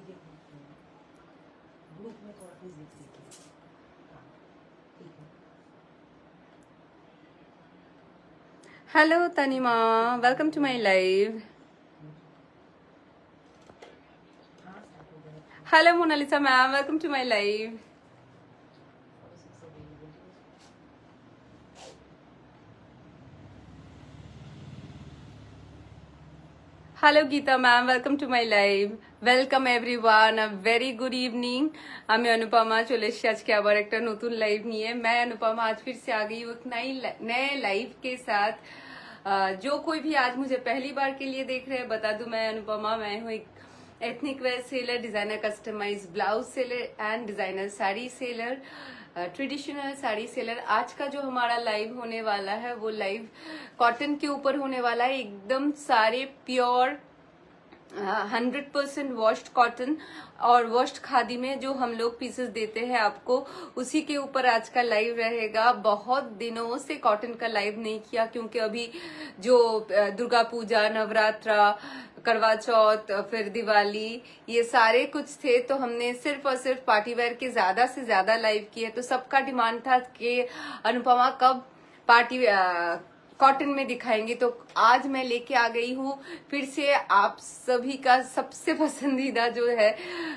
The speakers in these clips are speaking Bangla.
दीजिए ग्रुप में थोड़ा प्लीज लिख दीजिए। हाँ ठीक है। Hello Tanima, welcome to my live. हाँ स्टार्ट हो गया। Hello Monalisa ma'am, welcome to my live. Hello Geeta ma'am, welcome to my live. Welcome everyone, a very good evening. আমি অনুপমা চলে এসেছি আজকে আবার একটা নতুন লাইভ নিয়ে। मैं अनुपमा आज फिर से आ गई हूँ एक नए लाइव के साथ। जो कोई भी आज मुझे पहली बार के लिए देख रहे हैं, बता दूं मैं अनुपमा, मैं हूँ एक ethnic wear seller, designer customise blouse seller and designer sari seller, traditional sari seller. आज का जो हमारा लाइव होने वाला है वो लाइव कॉटन के ऊपर होने वाला है। एकदम सारे प्योर 100% वॉश्ड कॉटन और वॉश्ड खादी में जो हम लोग पीसेस देते हैं आपको, उसी के ऊपर आज का लाइव रहेगा। बहुत दिनों से कॉटन का लाइव नहीं किया क्योंकि अभी जो दुर्गा पूजा, नवरात्रा, करवा चौथ, फिर दिवाली, ये सारे कुछ थे, तो हमने सिर्फ और सिर्फ पार्टी वेयर के ज्यादा से ज्यादा लाइव किए। तो सबका डिमांड था कि अनुपमा कब पार्टी कॉटन में दिखाएंगे, तो आज मैं लेके आ गई हूँ फिर से आप सभी का सबसे पसंदीदा जो है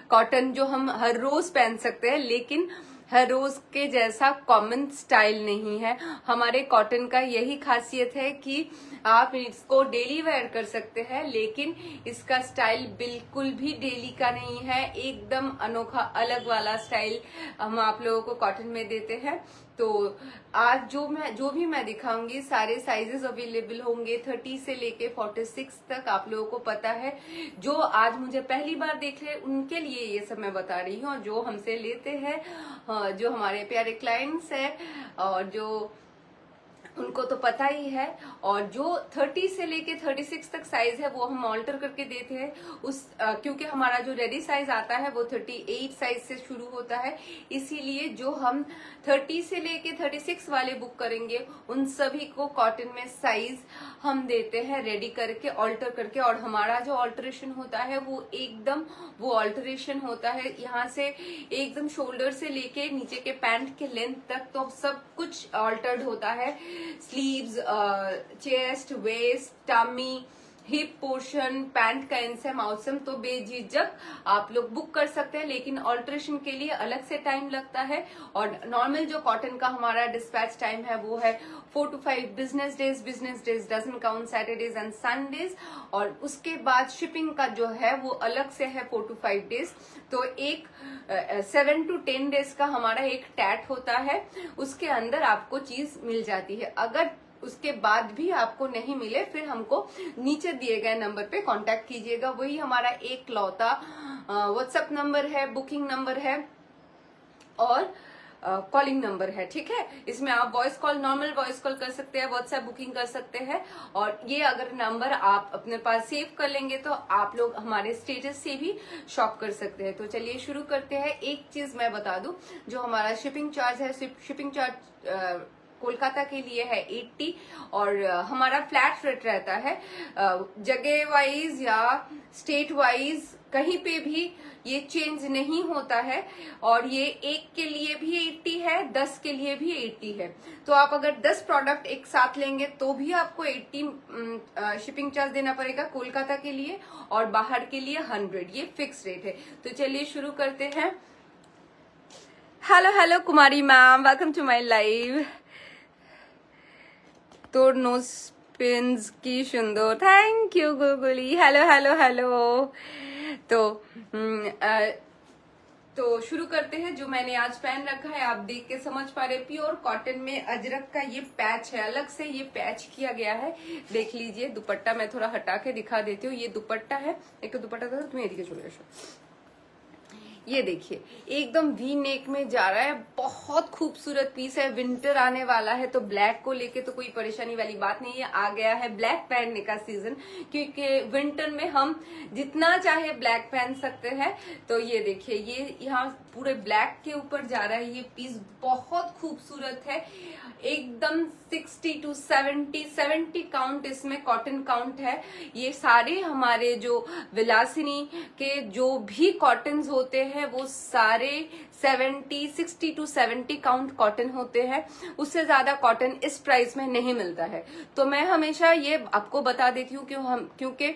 कॉटन, जो हम हर रोज पहन सकते हैं, लेकिन हर रोज के जैसा कॉमन स्टाइल नहीं है। हमारे कॉटन का यही खासियत है कि आप इसको डेली वेयर कर सकते हैं, लेकिन इसका स्टाइल बिल्कुल भी डेली का नहीं है। एकदम अनोखा अलग वाला स्टाइल हम आप लोगों को कॉटन में देते हैं। तो आज जो भी मैं दिखाऊंगी सारे साइजेस अवेलेबल होंगे 30 से लेके 46 तक। आप लोगों को पता है, जो आज मुझे पहली बार देख रहे उनके लिए ये सब मैं बता रही हूँ। जो हमसे लेते हैं, जो हमारे प्यारे क्लाइंट्स हैं, और जो उनको तो पता ही है। और जो 30 से लेके 36 तक साइज है वो हम ऑल्टर करके देते हैं क्योंकि हमारा जो रेडी साइज आता है वो 38 साइज से शुरू होता है। इसीलिए जो हम 30 से लेके 36 वाले बुक करेंगे उन सभी को कॉटन में साइज हम देते हैं रेडी करके, ऑल्टर करके। और हमारा जो ऑल्टरेशन होता है वो ऑल्टरेशन होता है यहाँ से एकदम शोल्डर से लेके नीचे के पैंट के लेंथ तक, तो सब कुछ ऑल्टर्ड होता है। Sleeves, chest, waist, tummy, hip portion, pant का इंसम आउटसम, तो बेझिझक आप लोग बुक कर सकते हैं, लेकिन ऑल्ट्रेशन के लिए अलग से टाइम लगता है। और नॉर्मल जो कॉटन का हमारा डिस्पैच टाइम है वो है 4 to 5 business days doesn't count Saturdays and Sundays. और उसके बाद शिपिंग का जो है वो अलग से है 4 to 5 डेज। तो एक 7 to 10 डेज का हमारा एक टैट होता है, उसके अंदर आपको चीज मिल जाती है। अगर उसके बाद भी आपको नहीं मिले, फिर हमको नीचे दिए गए नंबर पे कांटेक्ट कीजिएगा। वही हमारा एक लौता व्हाट्सएप नंबर है, बुकिंग नंबर है और कॉलिंग नंबर है, ठीक है। इसमें आप voice call, normal voice call कर सकते हैं, व्हाट्सएप बुकिंग कर सकते हैं। और ये अगर नंबर आप अपने पास सेव कर लेंगे तो आप लोग हमारे स्टेटस से भी शॉप कर सकते हैं। तो चलिए शुरू करते हैं। एक चीज मैं बता दूं, जो हमारा शिपिंग चार्ज है, शिपिंग चार्ज कोलकाता के लिए है 80 और हमारा फ्लैट रेट रहता है। जगह वाइज या स्टेट वाइज कहीं पे भी ये चेंज नहीं होता है। और ये एक के लिए भी 80 है, 10 के लिए भी 80 है। तो आप अगर 10 प्रोडक्ट एक साथ लेंगे तो भी आपको 80 शिपिंग चार्ज देना पड़ेगा कोलकाता के लिए, और बाहर के लिए 100, ये फिक्स रेट है। तो चलिए शुरू करते हैं। Hello Kumari ma'am, welcome to my live. তোর নোজ পিন্স কি সুন্দর, থ্যাংক ইউ গুগলি। हेलो। तो शुरू करते हैं। जो मैंने आज पहन रखा है आप देख के समझ पा रहे, प्योर कॉटन में अजरक का ये पैच है, अलग से ये पैच किया गया है। देख लीजिए दुपट्टा मैं थोड़ा हटा के दिखा देती हूँ। ये दुपट्टा है, एक तो दुपट्टा था, तुम्हें एदिके चले আসো। ये देखिए एकदम वी नेक में जा रहा है, बहुत खूबसूरत पीस है। विंटर आने वाला है तो ब्लैक को लेके तो कोई परेशानी वाली बात नहीं है। आ गया है ब्लैक पहनने का सीजन, क्योंकि विंटर में हम जितना चाहे ब्लैक पहन सकते हैं। तो ये देखिए ये यहाँ पूरे ब्लैक के ऊपर जा रहा है। ये पीस बहुत खूबसूरत है, एकदम 60 to 70 काउंट इसमें कॉटन काउंट है। ये सारे हमारे जो विलासिनी के जो भी कॉटन्स होते हैं वो सारे 60 to 70 काउंट कॉटन होते हैं। उससे ज्यादा कॉटन इस प्राइस में नहीं मिलता है। तो मैं हमेशा ये आपको बता देती हूँ क्योंकि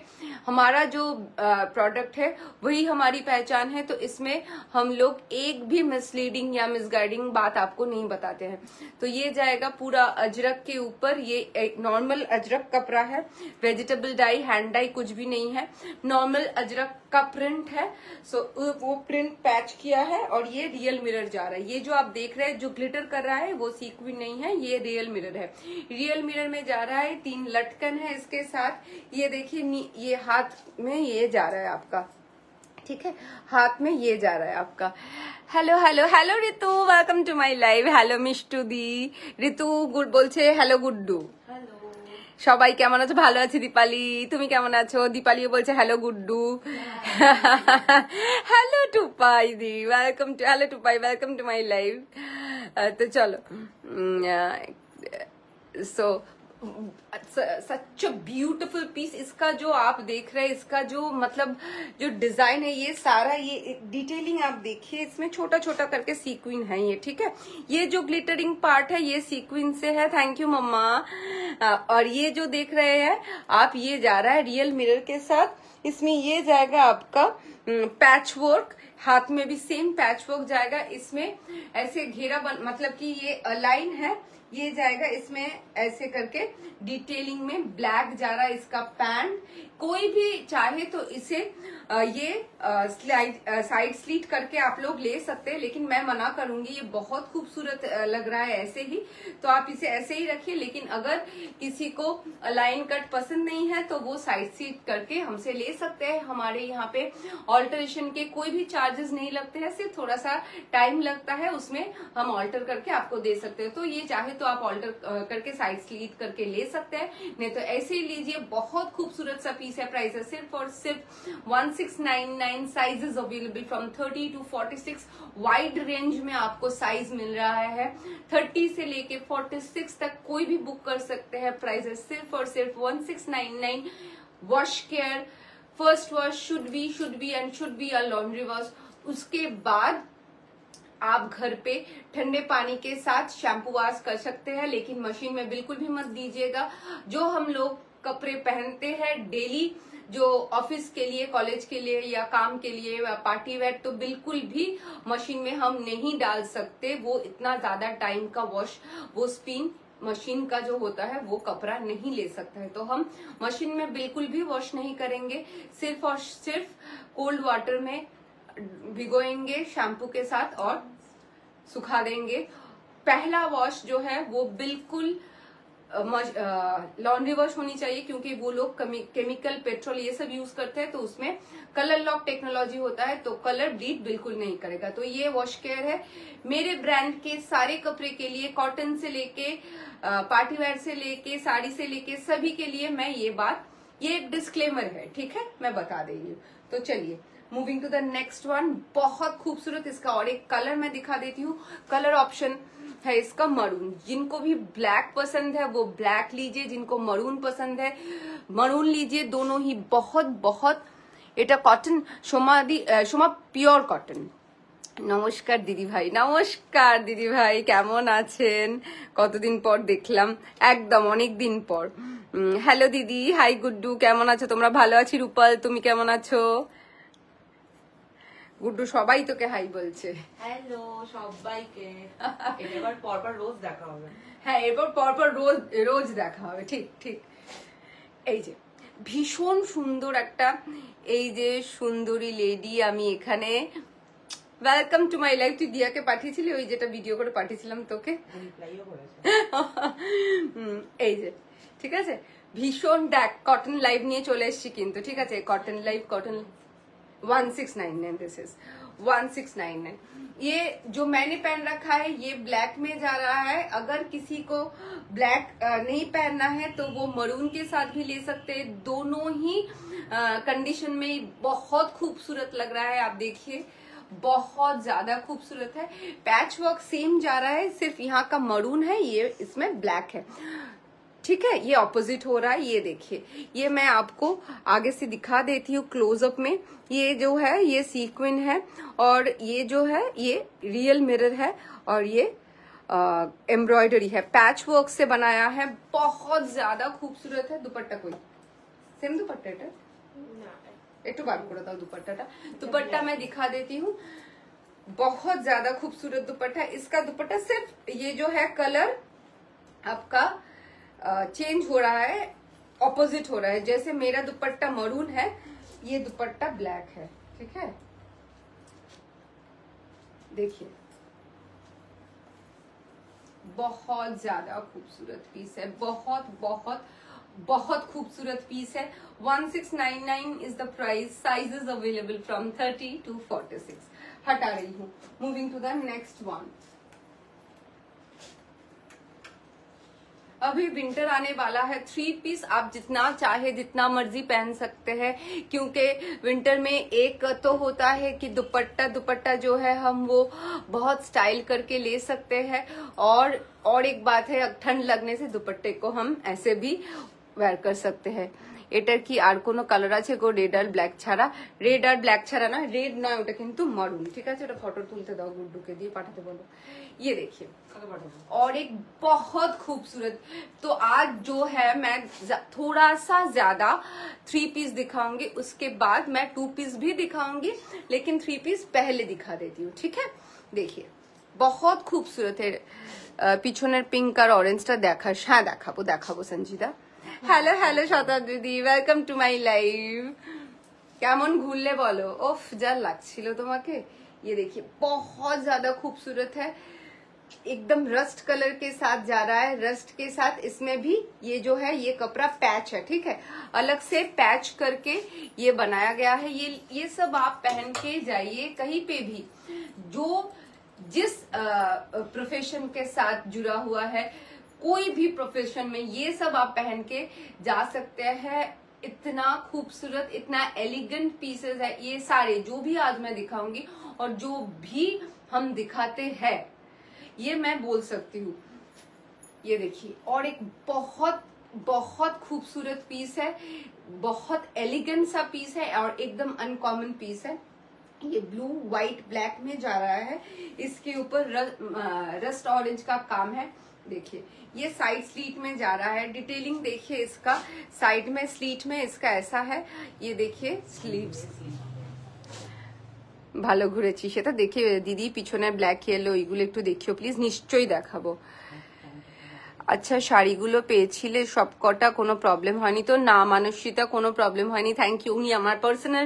हमारा जो प्रोडक्ट है वही हमारी पहचान है। तो इसमें हम लोग एक भी मिसलीडिंग या मिसगाइडिंग बात आपको नहीं बताते हैं। तो ये जाएगा पूरा अजरक के ऊपर। ये एक नॉर्मल अजरक कपड़ा है, वेजिटेबल डाई, हैंड डाई कुछ भी नहीं है, नॉर्मल अजरक का प्रिंट है। सो वो प्रिंट पैच किया है और ये रियल मिरर जा रहा है। ये जो आप देख रहे हैं जो ग्लिटर कर रहा है वो सीक्विन नहीं है, ये रियल मिरर है। रियल मिरर में जा रहा है, 3 लटकन है इसके साथ। ये देखिए ये हाथ में ये जा रहा है आपका, ठीक है, हाथ में ये जा रहा है आपका। Hello hello hello Ritu, welcome to my live. Hello Mishtu di, Ritu good বলছে হ্যালো গুড্ডু। সবাই কেমন আছো? ভালো আছি দীপালি, তুমি কেমন আছো? দীপালিও বলছে hello Guddu. Hello Tupai di, welcome to, hello Tupai, welcome to my live. तो चलो सो सच अ ब्यूटिफुल पीस। इसका जो आप देख रहे हैं, इसका जो मतलब जो डिजाइन है, ये सारा ये डिटेलिंग आप देखिए, इसमें छोटा छोटा करके सीक्विन है ये, ठीक है। ये जो ग्लिटरिंग पार्ट है ये सीक्विन से है, थैंक यू मम्मा। और ये जो देख रहे हैं आप, ये जा रहा है रियल मिरर के साथ। इसमें ये जाएगा आपका पैच वर्क, हाथ में भी सेम पैच वर्क जाएगा। इसमें ऐसे घेरा मतलब कि ये लाइन है, ये जाएगा इसमें ऐसे करके डिटेलिंग में। ब्लैक जा रहा है इसका पैंट। कोई भी चाहे तो इसे ये साइड स्लीट करके आप लोग ले सकते हैं, लेकिन मैं मना करूंगी, ये बहुत खूबसूरत लग रहा है ऐसे ही, तो आप इसे ऐसे ही रखिए। लेकिन अगर किसी को लाइन कट पसंद नहीं है तो वो साइड स्लीट करके हमसे ले सकते हैं। हमारे यहाँ पे ऑल्टरेशन के कोई भी चार्जेस नहीं लगते हैं, सिर्फ थोड़ा सा टाइम लगता है, उसमें हम ऑल्टर करके आपको दे सकते हैं। तो ये चाहे तो आप ऑल्टर करके साइड स्लीट करके ले सकते हैं, नहीं तो ऐसे ही लीजिए। बहुत खूबसूरत सा पीस है। प्राइस है सिर्फ और सिर्फ 1699। Sizes available from 30 to 46, wide range में आपको साइज मिल रहा है। 30 से लेके 46 तक कोई भी बुक कर सकते हैं। प्राइस है सिर्फ और सिर्फ 1699। Wash care, first wash should be and should be a laundry wash. उसके बाद आप घर पे ठंडे पानी के साथ शैम्पू वॉश कर सकते हैं, लेकिन मशीन में बिल्कुल भी मत दीजिएगा। जो हम लोग कपड़े पहनते हैं डेली, जो ऑफिस के लिए, कॉलेज के लिए या काम के लिए, पार्टी वेयर, तो बिल्कुल भी मशीन में हम नहीं डाल सकते। वो इतना ज्यादा टाइम का वॉश, वो स्पिन मशीन का जो होता है वो कपड़ा नहीं ले सकता है। तो हम मशीन में बिल्कुल भी वॉश नहीं करेंगे, सिर्फ और सिर्फ कोल्ड वाटर में भिगोएंगे शैम्पू के साथ और सुखा देंगे। पहला वॉश जो है वो बिल्कुल लॉन्ड्री वॉश होनी चाहिए, क्योंकि वो लोग केमिकल, पेट्रोल ये सब यूज करते हैं, तो उसमें कलर लॉक टेक्नोलॉजी होता है, तो कलर ब्लीड बिल्कुल नहीं करेगा। तो ये वॉश केयर है मेरे ब्रांड के सारे कपड़े के लिए, कॉटन से लेके पार्टी वेयर से लेके साड़ी से लेके सभी के लिए। मैं ये एक डिस्क्लेमर है, ठीक है, मैं बता दे रही हूँ। तो चलिए moving to the next one. बहुत खूबसूरत इसका और एक कलर मैं दिखा देती हूँ। कलर ऑप्शन है इसका मरून। जिनको भी ब्लैक पसंद है वो ब्लैक लीजिए, जिनको मरून पसंद है मरून लीजिए। दोनों ही बहुत बहुत, এটা কটন সোমা পিওর কটন। নমস্কার দিদি ভাই, নমস্কার দিদি ভাই, কেমন আছেন? কতদিন পর দেখলাম, একদম অনেক দিন পর। হ্যালো দিদি, হাই গুড্ডু, কেমন আছো তোমরা? ভালো আছি রূপাল, তুমি কেমন আছো? গুড্ডু সবাই তোকে হাই বলছে। হ্যালো সবাইকে। এবার পরপর রোজ দেখা হবে। হ্যাঁ, এবার পরপর রোজ দেখা হবে, ঠিক ঠিক। এই যে ভীষণ সুন্দর একটা, এই যে সুন্দরী লেডি আমি এখানে। Welcome to my life. তুই দিয়াকে পাঠিয়েছিলি ওই যেটা ভিডিও করে পাঠিয়েছিলাম তোকে, এই যে, ঠিক আছে। ভীষণ দেখ, কটন লাইভ নিয়ে চলে এসছি কিন্তু, ঠিক আছে। Cotton live, cotton 1699 this is 1699। ये जो मैंने पहन रखा है ये ब्लैक में जा रहा है। अगर किसी को ब्लैक नहीं पहनना है तो वो मरून के साथ भी ले सकते हैं। दोनों ही कंडीशन में बहुत खूबसूरत लग रहा है। आप देखिए बहुत ज्यादा खूबसूरत है। पैच वर्क सेम जा रहा है, सिर्फ यहाँ का मरून है, ये इसमें ब्लैक है। ठीक है, ये ऑपोजिट हो रहा है। ये देखिए, ये मैं आपको आगे से दिखा देती हूँ क्लोजअप में। ये जो है ये सीक्वेंस है और ये जो है ये रियल मिरर है और ये एम्ब्रॉयडरी है, पैच वर्क से बनाया है। बहुत ज्यादा खूबसूरत है। दुपट्टा कोई सेम दुपट्टा एक बार था दुपट्टा मैं दिखा देती हूँ। बहुत ज्यादा खूबसूरत दुपट्टा। इसका दुपट्टा सिर्फ ये जो है कलर आपका चेंज हो रहा है, ऑपोजिट हो रहा है। जैसे मेरा दुपट्टा मरून है, ये दुपट्टा ब्लैक है। ठीक है, देखिए बहुत ज्यादा खूबसूरत पीस है। बहुत बहुत बहुत खूबसूरत पीस है। 1699 is the price. Sizes available from 30 to 46। हटा रही हूँ। Moving to the next one. अभी विंटर आने वाला है। 3 पीस आप जितना चाहे जितना मर्जी पहन सकते हैं, क्योंकि विंटर में एक तो होता है कि दुपट्टा जो है हम वो बहुत स्टाइल करके ले सकते हैं, और एक बात है ठंड लगने से दुपट्टे को हम ऐसे भी वेयर कर सकते हैं। এটার কি আর কোনো কালার আছে গো? রেড আর ব্ল্যাক ছাড়া। রেড আর ব্ল্যাক ছাড়া না, রেড নয়, ওটা কিন্তু মরুন। ঠিক আছে, ওটা ফটো তুলতে দাও, গুড্ডুকে দিয়ে পাঠাতে বলো। ये देखिए और एक बहुत खूबसूरत। तो आज जो है मैं थोड़ा सा ज्यादा 3 पीस दिखाऊंगी, उसके बाद मैं 2 पीस भी दिखाऊंगी, लेकिन 3 पीस पहले दिखा देती हूँ। ठीक है, देखिए बहुत खूबसूरत है। পিছনের পিঙ্ক আর অরেঞ্জটা দেখাস? হ্যাঁ দেখাবো সঞ্জিতা। হ্যালো হ্যালো শতাব্দী দিদি, ওয়েলকাম টু মাই লাইভ। কেমন ঘুরলে বলো? ওফ যা লাগছিল তোমাকে। ये देखिए बहुत ज्यादा खूबसूरत है, एकदम रस्ट कलर के साथ जा रहा है। रस्ट के साथ इसमें भी ये जो है ये कपड़ा पैच है। ठीक है, अलग से पैच करके ये बनाया गया है। ये सब आप पहन के जाइए कहीं पे भी, जो जिस प्रोफेशन के साथ जुड़ा हुआ है, कोई भी प्रोफेशन में ये सब आप पहन के जा सकते हैं। इतना खूबसूरत, इतना एलिगेंट पीसेस है ये सारे जो भी आज मैं दिखाऊंगी, और जो भी हम दिखाते हैं ये मैं बोल सकती हूँ। ये देखिए, और एक बहुत बहुत खूबसूरत पीस है, बहुत एलिगेंट सा पीस है और एकदम अनकॉमन पीस है। ये ब्लू व्हाइट ब्लैक में जा रहा है। इसके ऊपर रस्ट ऑरेंज का काम है। देखिए ये साइड स्लीट में जा रहा है। डिटेलिंग देखिए इसका, साइड में स्लीट में इसका ऐसा है। ये देखिए स्लीव्स। ভালো ঘুরেছি সেটা দেখে দিদি, পিছনে ব্ল্যাক ইয়েলো এইগুলো একটু দেখিও প্লিজ। নিশ্চয়ই দেখাবো। আচ্ছা শাড়িগুলো পেয়েছিলে সব কটা? কোনো প্রবলেম হয়নি তো? না মানসিতা, কোনো প্রবলেম হয়নি, থ্যাংক ইউ। উনি আমার পার্সোনাল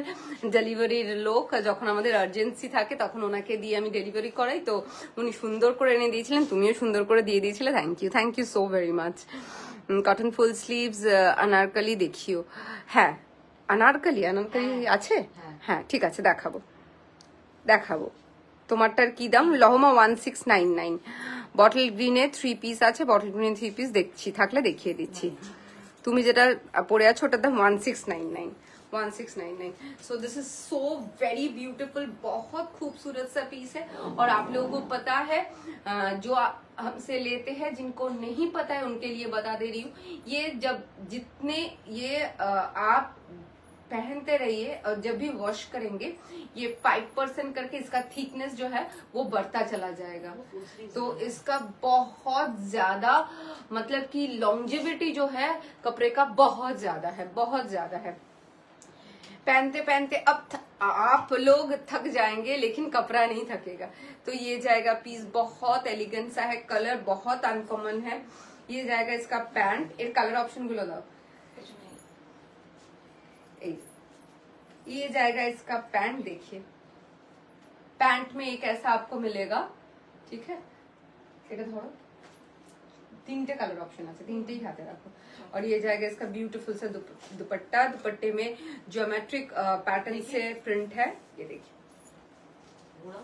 ডেলিভারির লোক। যখন আমাদের আর্জেন্সি থাকে তখন ওনাকে দিয়ে আমি ডেলিভারি করাই, তো উনি সুন্দর করে এনে দিয়েছিলেন, তুমিও সুন্দর করে দিয়ে দিয়েছিলে। Thank you so very much. Cotton full sleeves anarkali দেখিও। হ্যাঁ अनारकली আছে? হ্যাঁ ঠিক আছে, দেখাবো। তোমারটার কি দাম? লহমা 1699। বটল গ্রিনে 3 পিস আছে, বটল গ্রিনে 3 পিস দেখছি, থাকলে দেখিয়ে দিচ্ছি। তুমি যেটা পরে আছো ওটার দাম 1699। So this is so very beautiful. बहुत खूबसूरत सा पीस है। और आप लोगों को पता है, जो हमसे लेते हैं, जिनको नहीं पता है उनके लिए बता दे रही हूँ। ये जब जितने ये आप पहनते रहिए और जब भी वॉश करेंगे ये 5% करके इसका थिकनेस जो है वो बढ़ता चला जाएगा। तो इसका बहुत ज्यादा मतलब कि लॉन्जेविटी जो है कपड़े का बहुत ज्यादा है। पहनते पहनते अब आप लोग थक जाएंगे, लेकिन कपड़ा नहीं थकेगा। तो ये जाएगा पीस, बहुत एलिगेंट सा है, कलर बहुत अनकॉमन है। ये जाएगा इसका पैंट। एक कलर ऑप्शन गुलो दाओ। ये जाएगा इसका पैंट। देखिए पैंट में एक ऐसा आपको मिलेगा। ठीक है, এটা ধরো, 3টে কালার অপশন আছে, 3টেই হাতে রাখো। और ये जाएगा इसका ब्यूटीफुल सा दुपट्टा। दुपट्टे में ज्योमेट्रिक पैटर्न से प्रिंट है। ये देखिए घोड़ा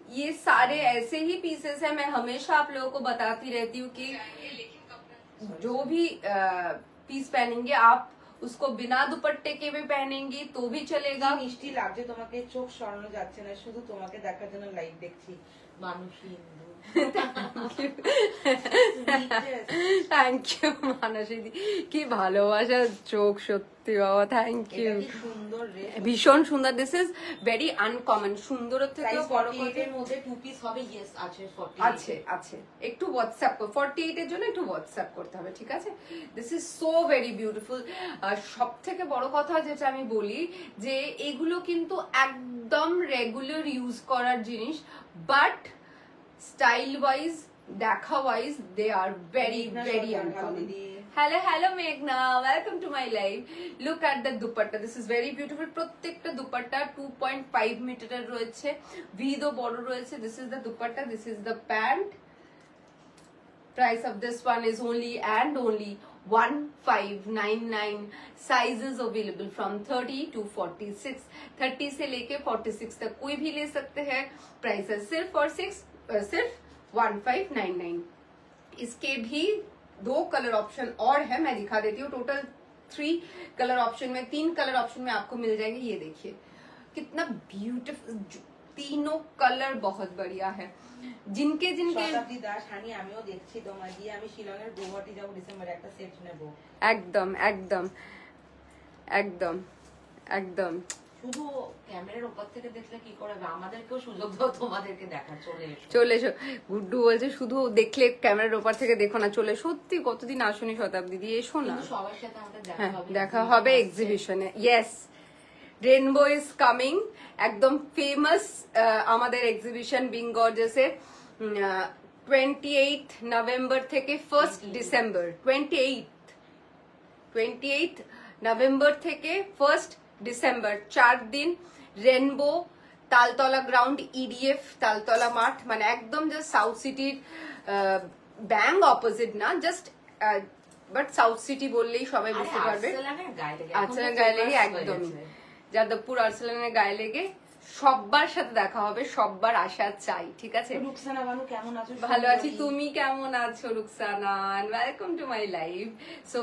ये सारे ऐसे ही पीसेस हैं। मैं हमेशा आप लोगों को बताती रहती हूँ कि जो भी पीस पहनेंगे आप उसको बिना दुपट्टे के भी पहनेंगी तो भी चलेगा। মিষ্টি লাগছে তোমাকে, চোখ সরানো যাচ্ছে না, শুধু তোমাকে দেখার জন্য লাইভ দেখছি। মানুষ হিন্দু। থ্যাংক ইউ মানসীদি, কি ভালোবাসা চোখ, সত্যি বাবা, থ্যাংক ইউ। সুন্দর রে, ভীষণ সুন্দর। This is very uncommon. সুন্দরের থেকেও বড় কথা এর মধ্যে টু পিস হবে। ইয়েস আছে, 48 আছে আছে। একটু হোয়াটসঅ্যাপ 48 এর জন্য একটু হোয়াটসঅ্যাপ করতে হবে, ঠিক আছে? This is so very beautiful. সব থেকে বড় কথা যেটা আমি বলি যে এগুলো কিন্তু একদম রেগুলার ইউজ করার জিনিস, বাট স্টাইল ওয়াইজ, দেখা wise they are very very uncommon. hello Meghna, welcome to my live. Look at the dupatta, this is very beautiful. প্রত্যেকটা দুপাট্টা 2.5 মিটারের রয়েছে, ভিদও বড় রয়েছে। This is the dupatta, this is the pant. Price of this one is only and only 1599. Sizes available from 30 to 46, 30 से लेके 46 तक कोई भी ले सकते हैं। प्राइस है सिर्फ 1599। इसके भी 2 कलर ऑप्शन और है, मैं दिखा देती हूँ। टोटल 3 कलर ऑप्शन में, 3 कलर ऑप्शन में आपको मिल जाएंगे। ये देखिए कितना ब्यूटीफुल, तीनों कलर बहुत बढ़िया है। जिनके जिनके শতাব্দী দাস হানি, আমিও দেখছি তোমার দিয়ে। আমি শিলংয়ের গৌহাটি যাব ডিসেম্বরে, একটা সেট নেব। একদম একদম একদম একদম। শুধু ক্যামেরার উপর থেকে দেখলে কি করে, আমাদেরকেও সুযোগ দাও তোমাদেরকে দেখার। চলে এসো, চলে এসো। গুড্ডু বলছে শুধু দেখলে ক্যামেরার ওপর থেকে দেখো না, চলে। সত্যি কতদিন আসুনি শতাব্দী দিয়ে, এসো না। সবার সাথে আমাদের দেখা হ্যাঁ, হবে, দেখা হবে এক্সিবিশনে। Yes, rainbow is coming. একদম ফেমাস আমাদের এক্সিবিশন বিং গর্জাসের 28 নভেম্বর থেকে 1 ডিসেম্বর। 28 নভেম্বর থেকে 1 ডিসেম্বর, 4 দিন। Rainbow, Taltala ground, IDF Taltala মাঠ, মানে একদম জাস্ট সাউথ সিটির ব্যাং অপোজিট না, জাস্ট বাট সাউথ সিটি বললেই সবাই বুঝতে পারবে। আর্সেনাল গায়ে লেগে, একদমই যাদবপুর আর্সেনালের গায়ে লেগে সবার সাথে দেখা হবে, সববার আসা চাই, ঠিক আছে? রুকসানা বানু কেমন আছো? ভালো আছি, তুমি কেমন আছো Ruksana? Welcome to my live. So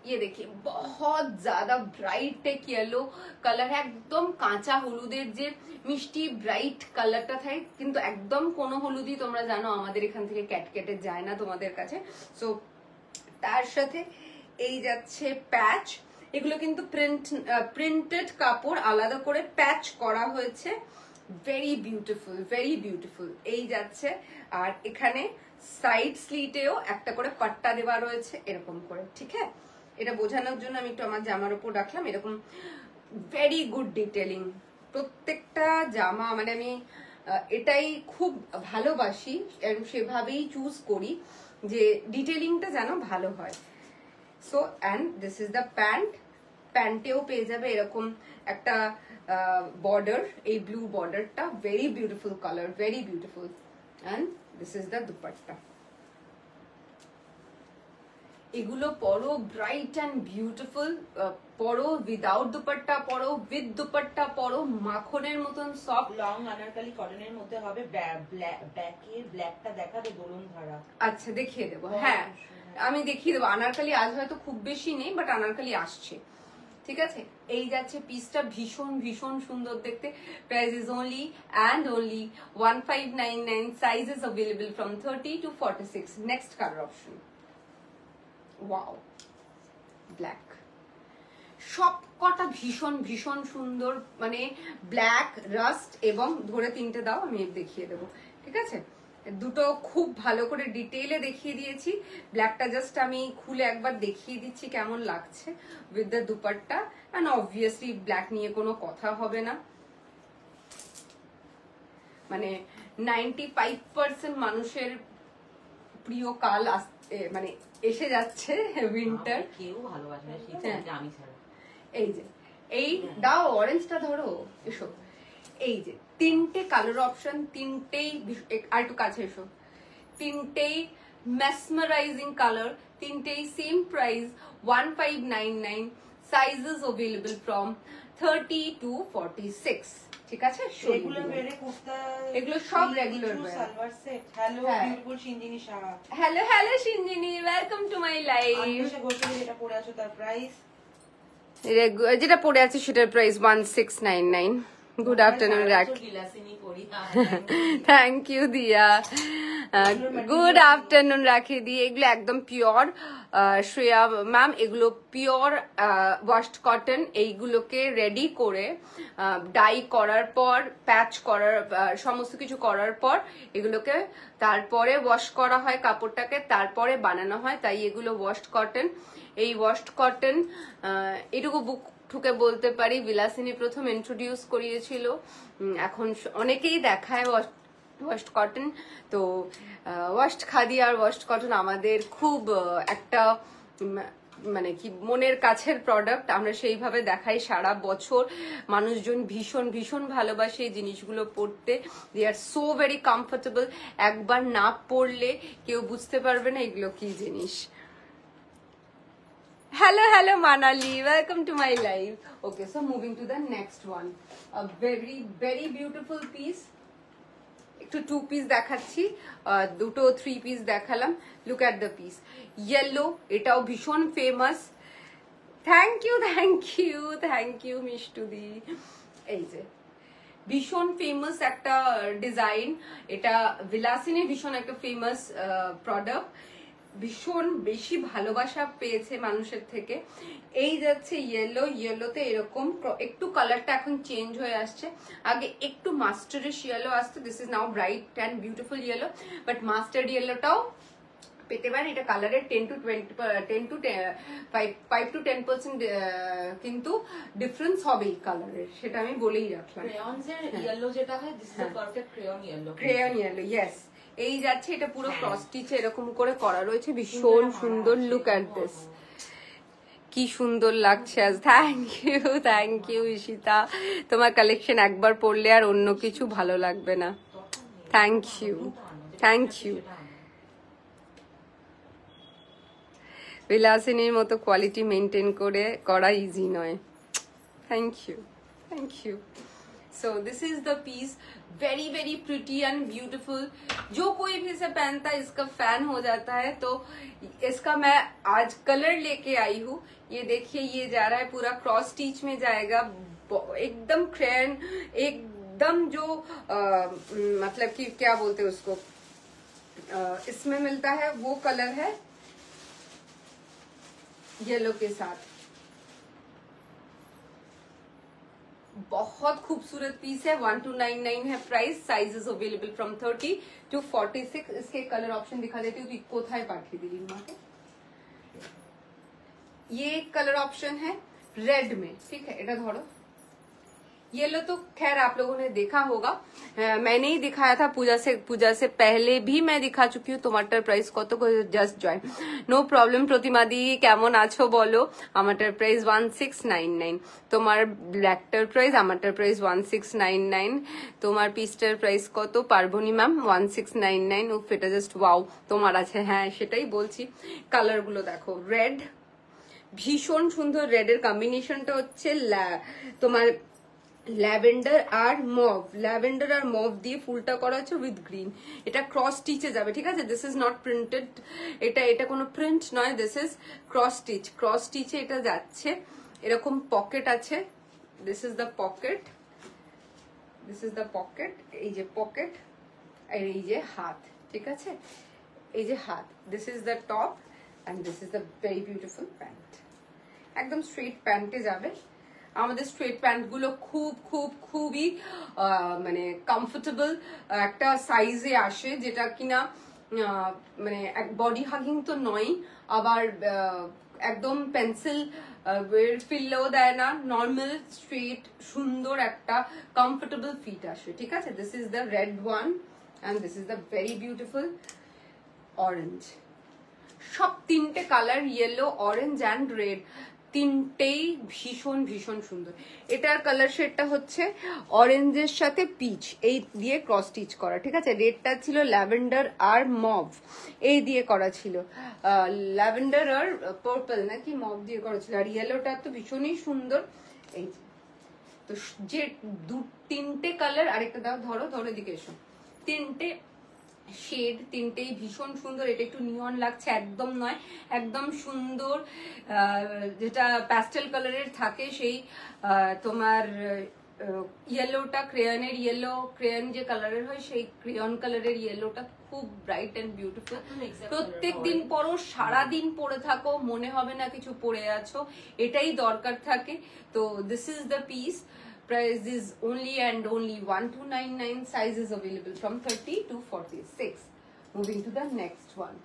ये देखिए बहुत ज्यादा ब्राइट एक येलो कलर है, একদম কাঁচা হলুদের যে মিষ্টি ব্রাইট কালারটা থাকে, কিন্তু একদম কোনো হলুদই তোমরা জানো আমাদের এখান থেকে ক্যাটকেটে যায় না তোমাদের কাছে। সো তার সাথে এই যাচ্ছে প্যাচ। এগুলো কিন্তু প্রিন্টেড কাপড়, আলাদা করে প্যাচ করা হয়েছে। Very beautiful, very beautiful. এই যাচ্ছে। আর এখানে সাইড স্লিটেও একটা করে পাট্টা দেওয়া রয়েছে এরকম করে, ঠিক আছে? এটা বোঝানোর জন্য আমি একটু আমার জামার উপর রাখলাম। এরকম ভেরি গুড ডিটেলিং প্রত্যেকটা জামা, মানে আমি এটাই খুব ভালোবাসি, সেভাবেই চুজ করি যে ডিটেলিংটা যেন ভালো হয়। So and this is the pant. প্যান্টেও পেয়ে যাবে এরকম একটা বর্ডার, এই ব্লু বর্ডারটা, very beautiful colour, very beautiful. And this is the dupatta. এগুলো পরো ব্রাইট অ্যান্ড বিউটিফুল, পরো উইদাউট দুপাট্টা, পরো উইথ দুপাট্টা, পরো মাখনের মতন সফট। লং আনারকলি কটনের মধ্যে হবে। ব্যাকের ব্ল্যাকটা দেখাবে দোলন ধারা। আচ্ছা, দেখিয়ে দেবো। হ্যাঁ, আমি দেখিয়ে দেবো। আনারকলি আজ হয়তো খুব বেশি নেই, বাট আনারকলি আসছে, ঠিক আছে? এই যাচ্ছে পিসটা, ভীষণ ভীষণ সুন্দর দেখতে। Price is only and only 1599। Size is available from 30 to 46। Next colour option, wow, black. সব কটা ভীষণ ভীষণ সুন্দর, মানে ব্ল্যাক, রাস্ট এবং ধরে 3টে দাও, আমি দেখিয়ে দেবো, ঠিক আছে? দুটো খুব ভালো করে ডিটেইলে দেখিয়ে দিয়েছি। ব্ল্যাকটা জাস্ট আমি খুলে একবার দেখিয়ে দিচ্ছি কেমন লাগছে with the dupatta. And obviously black নিয়ে কোনো কথা হবে না, মানে 95% মানুষের প্রিয় কাল মানে এসে যাচ্ছে, উইন্টার। কেউ ভালোবাসে না শীতকালকে আমি ছাড়া। এই যে, এই দাও অরেঞ্জটা ধরো, এসো। এই যে 3টে কালার অপশন, 3টেই আর একটু কাছে এসো, 3টেই মেসমারাইজিং কালার, 3টেই same price 1599। Sizes available from 30 to 46, ঠিক আছে, রেগুলার ওয়্যারে কুর্তা, এগুলো সব regular salwar set. Hello beautiful Sinjini Saha. Hello hello Sinjini, welcome to my live. Anwesha Ghoshal যেটা পরে আছো তার প্রাইস, যেটা পড়ে আছে সেটার price 1699। Good afternoon Rakhi. Thank you Diya. Good afternoon Rakhi di. এগুলো একদম পিওর শ্রেয়া ম্যাম, এগুলো পিওর ওয়াশড কটন। এইগুলোকে রেডি করে ডাই করার পর, প্যাচ করার, সমস্ত কিছু করার পর এগুলোকে তারপরে ওয়াশ করা হয় কাপড়টাকে, তারপরে বানানো হয়, তাই এগুলো ওয়াশড কটন। এই ওয়াশড কটন এটুকু বুক ঠুকে বলতে পারি বিলাসিনী প্রথম ইন্ট্রোডিউস করিয়েছিল। এখন অনেকেই দেখায় ওয়াশড কটন। তো ওয়াশড খাদি আর ওয়াশড কটন আমাদের খুব একটা মানে কি মনের কাছের প্রোডাক্ট। আমরা সেইভাবে দেখাই সারা বছর। মানুষজন ভীষণ ভীষণ ভালোবাসে এই জিনিসগুলো পরতে। দে আর সো ভেরি কমফোর্টেবল। একবার না পরলে কেউ বুঝতে পারবে না এগুলো কি জিনিস। Hello, hello Manali, welcome to my live. Okay, so moving to the next one. A very, very beautiful piece. একটু 2 piece দেখাচ্ছি, দুটো 3 piece দেখালাম। Look at the piece. Yellow, এটাও ভীষণ famous. Thank you thank you thank you Mishtudi. এই যে ভীষণ ফেমাস একটা ডিজাইন, এটা বিলাসিনীর ভীষণ একটা ফেমাস প্রোডাক্ট। ভীষণ বেশি ভালোবাসা পেয়েছে মানুষের থেকে। এই যাচ্ছে ইয়েলো, ইয়েলোতে এরকম একটু কালারটা এখন চেঞ্জ হয়ে আসছে। আগে একটু মাস্টারিশ ইয়েলো আসতো, this is now bright and beautiful yellow, but mustard ইয়েলোটাও পেতে পারেন। এটা কালারের 10 to 10% কিন্তু ডিফারেন্স হবেই কালারের, সেটা আমি বলেই রাখলাম। ক্রেয়নসের ইয়েলো যেটা হয়, this is a perfect crayon yellow. Crayon yellow, yes. এই যাচ্ছে, এটা পুরো ক্রস স্টিচে এরকম করে করা রয়েছে, ভীষণ সুন্দর। লুক অ্যাট দিস, কি সুন্দর লাগছে আজ। Thank you Ishita. তোমার কালেকশন একবার পরলে আর অন্য কিছু ভালো লাগবে না। Thank you thank you. বিলাসিনীর মতো কোয়ালিটি মেনটেন করে করা ইজি নয়। Thank you thank you. So this is the piece, very very pretty and beautiful. जो कोई भी इसे पहनता है इसका फैन हो जाता है। तो इसका मैं आज कलर लेके आई हूँ। ये देखिए, ये जा रहा है पूरा क्रॉस स्टिच में जाएगा, एकदम क्रेयन, एकदम जो मतलब कि क्या बोलते हैं उसको, इसमें मिलता है वो कलर है येलो के साथ। बहुत खूबसूरत पीस है। 1299 है price. Sizes available from 30 to 46। इसके कलर ऑप्शन दिखा देती हूँ। कोथाय पाठी दी माँ के ये एक कलर ऑप्शन है रेड में, ठीक है। इधर धरो, येलो तो खैर आप लोगों ने देखा होगा, मैंने ही दिखाया था पूजा से पहले भी मैं दिखा चुकी हूँ। टमाटर प्राइस কত করে জাস্ট জয়েন। নো প্রবলেম প্রতিমা দি, কেমন আছো বলো। আমারটার প্রাইস 1699। তোমার ব্ল্যাকটার প্রাইস, আমারটার প্রাইস 1699। তোমার পিসটার প্রাইস কত পার্বণী ম্যাম? 1699। উফ, এটা জাস্ট ওয়াও। তোমার আছে, হ্যাঁ সেটাই বলছি। কালার গুলো দেখো, রেড ভীষণ সুন্দর। রেডের কম্বিনেশনটা হচ্ছে তোমার ল্যাভেন্ডার আর মভ, ল্যাভেন্ডার আর মভ দিয়ে ফুলটা করা আছে উইথ গ্রিন। এটা ক্রস স্টিচে যাবে, ঠিক আছে। দিস ইজ নট প্রিন্টেড, এটা কোনো প্রিন্ট নয়, this is cross stitch. Cross স্টিচে এটা যাচ্ছে। এরকম পকেট আছে, this is the pocket, this is the pocket. এই যে পকেট আর এই যে হাত, ঠিক আছে। এই যে হাত, this is the top and this is the very beautiful pant. একদম স্ট্রেট প্যান্টে যাবে। আমাদের স্ট্রেট প্যান্ট গুলো খুব খুব খুবই মানে কমফোর্টেবল একটা সাইজে আসে, যেটা কিনা মানে বডি হাগিং তো নয়, আবার একদম পেন্সিল ফিললেও দেয় না, নর্মাল স্ট্রেট সুন্দর একটা কমফোর্টেবল ফিট আসে, ঠিক আছে। This is the red one and this is the very beautiful orange. সব তিনটে colour, yellow, orange and red, তিনটেই ভীষণ ভীষণ সুন্দর। এটার কালার শেডটা হচ্ছে অরেঞ্জের সাথে পিচ, এই দিয়ে ক্রস স্টিচ করা, ঠিক আছে। রেডটা ছিল ল্যাভেন্ডার আর মভ, এই দিয়ে করা ছিল। ল্যাভেন্ডার আর পার্পল নাকি মভ দিয়ে করা ছিল। আর ইয়েলোটা তো ভীষণই সুন্দর। এই তো যে তিনটে কালার, আরেকটা দাও, ধরো ধরো এদিকে এসো, তিনটে শেড, তিনটেই ভীষণ সুন্দর। এটা একটু নিয়ন লাগছে, একদম নয়, একদম সুন্দর, যেটা প্যাস্টেল কালারের থাকে সেই তোমার ইয়েলোটা, ক্রেয়নের ইয়েলো, ক্রেয়ন যে কালারের হয় সেই ক্রেয়ন কালারের ইয়েলোটা খুব ব্রাইট অ্যান্ড বিউটিফুল। প্রত্যেক দিন পরো, সারাদিন পরে থাকো, মনে হবে না কিছু পরে আছো, এটাই দরকার থাকে। তো this is the piece. Price is only and only 1299. Size is available from 30 to 46. Moving to the next one,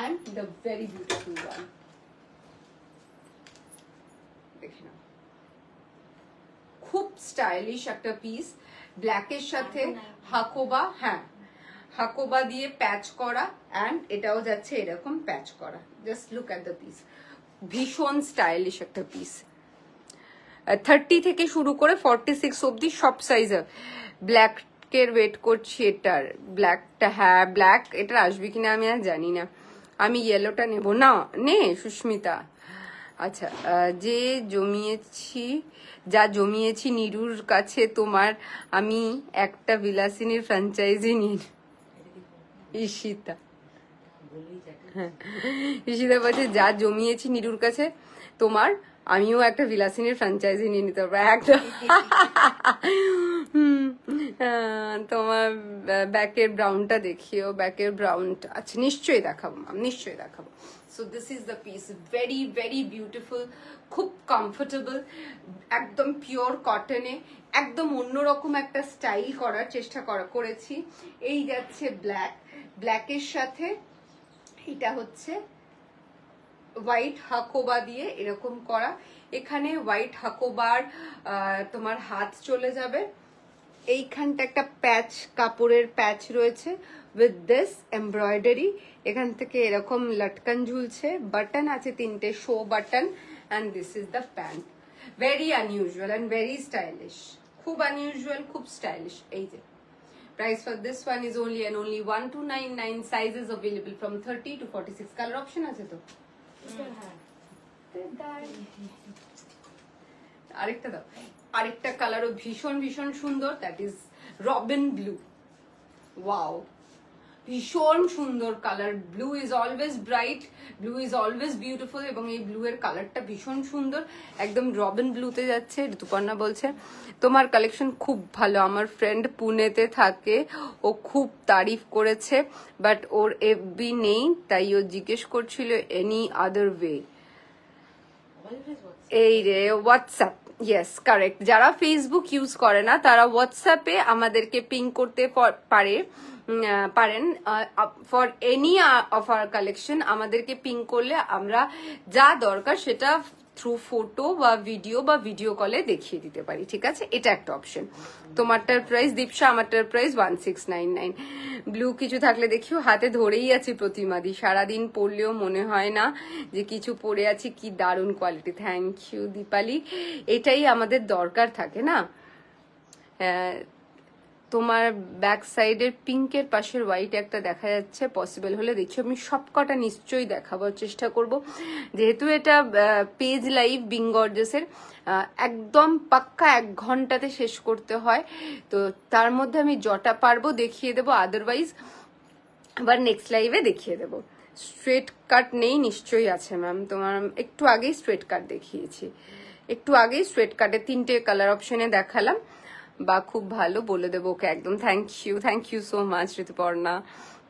and the very beautiful one. দেখে নাও, খুব স্টাইলিশ একটা পিস, ব্ল্যাকের সাথে হাকোবা, হ্যাঁ হাকোবা দিয়ে প্যাচ করা, অ্যান্ড এটাও যাচ্ছে এরকম প্যাচ করা। Just look at the piece, ভীষণ স্টাইলিশ একটা পিস। 30 থেকে শুরু করে 46 অব্দি সব সাইজের। ব্ল্যাকের ওয়েট করছি এটার, ব্ল্যাকটা, হ্যাঁ ব্ল্যাক এটার আসবে কিনা আমি আর জানি না, আমি ইয়েলোটা নেব না। নে সুস্মিতা। আচ্ছা, যা জমিয়েছি নিরুর কাছে তোমার, আমি একটা বিলাসিনীর ফ্র্যাঞ্চাইজি নিন। ঈশিতা, হ্যাঁ ঈশিতা বলছে যা জমিয়েছি নিরুর কাছে তোমার, আমিও একটা বিলাসিনীর ফ্র্যাঞ্চাইজি নিয়ে নিতে পারবো একটা। তোমার ব্যাকের ব্রাউনটা দেখিও, ব্যাকের ব্রাউনটা, আচ্ছা নিশ্চয়ই দেখাবো ম্যাম, নিশ্চয়ই দেখাবো। So this is the piece, very very beautiful, খুব কমফোর্টেবল, একদম পিওর কটনে, একদম অন্যরকম একটা স্টাইল করার চেষ্টা করেছি। এই যাচ্ছে ব্ল্যাক, ব্ল্যাকের সাথে এটা হচ্ছে হোয়াইট হাকোবা দিয়ে এরকম করা। এখানে হোয়াইট হাকোবার তোমার হাত চলে যাবে, এইখানটা একটা প্যাচ, কাপড়ের প্যাচ রয়েছে উইথ দিস এমব্রয়ডারি, এখান থেকে এরকম লটকান ঝুলছে, বাটন আছে তিনটে, show button, and this is the pant. Very unusual and very stylish, খুব আনইউজুয়াল, খুব স্টাইলিশ। এই যে price for this one is only and only 1299. Sizes available from 30 to 46. Color option আছে তো? আরেকটা দাও, আরেকটা কালারও ভীষণ ভীষণ সুন্দর, that is Robin blue. Wow, ভীষণ সুন্দর colour. Blue is always bright, blue is always beautiful, এবং এই ব্লু এর কালারটা ভীষণ সুন্দর, একদম রবিন ব্লুতে যাচ্ছে। ঋতুপর্ণা বলছে তোমার কালেকশন খুব ভালো, আমার ফ্রেন্ড পুনেতে থাকে, ও খুব তারিফ করেছে, বাট ওর এফবি নেই, তাই ও জিজ্ঞেস করছিল এনি আদার ওয়ে। এই রে হোয়াটসঅ্যাপ, ইয়েস কারেক্ট, যারা ফেসবুক ইউজ করে না তারা হোয়াটসঅ্যাপে আমাদেরকে পিং করতে পারেন for any of our collection. আমাদেরকে পিং করলে আমরা যা দরকার সেটা থ্রু ফটো বা ভিডিও কলে দেখিয়ে দিতে পারি, ঠিক আছে? এটা একটা অপশন। তোমারটার প্রাইস দীপশা, আমারটার প্রাইস 1699। ব্লু কিছু থাকলে দেখিও, হাতে ধরেই আছি প্রতিমাদি, সারাদিন পরলেও মনে হয় না যে কিছু পরে আছি, কি দারুণ কোয়ালিটি। থ্যাংক ইউ দীপালি, এটাই আমাদের দরকার থাকে না। তোমার ব্যাক সাইডের পিঙ্কের পাশের হোয়াইট একটা দেখা যাচ্ছে, পসিবল হলে দেখি, আমি সবকটা নিশ্চয়ই দেখাবার চেষ্টা করব, যেহেতু এটা পেজ লাইভ বিং গর্জাসের, একদম পাক্কা 1 ঘন্টাতে শেষ করতে হয়, তো তার মধ্যে আমি যটা পারবো দেখিয়ে দেবো, আদারওয়াইজ আবার নেক্সট লাইভে দেখিয়ে দেবো। স্ট্রেট কাট নেই, নিশ্চয়ই আছে ম্যাম, তোমার একটু আগেই স্ট্রেট কাট দেখিয়েছি, একটু আগেই স্ট্রেট কাটে 3টে কালার অপশনে দেখালাম, বা খুব ভালো বলে দেবো ওকে একদম। Thank you so much Rituparna.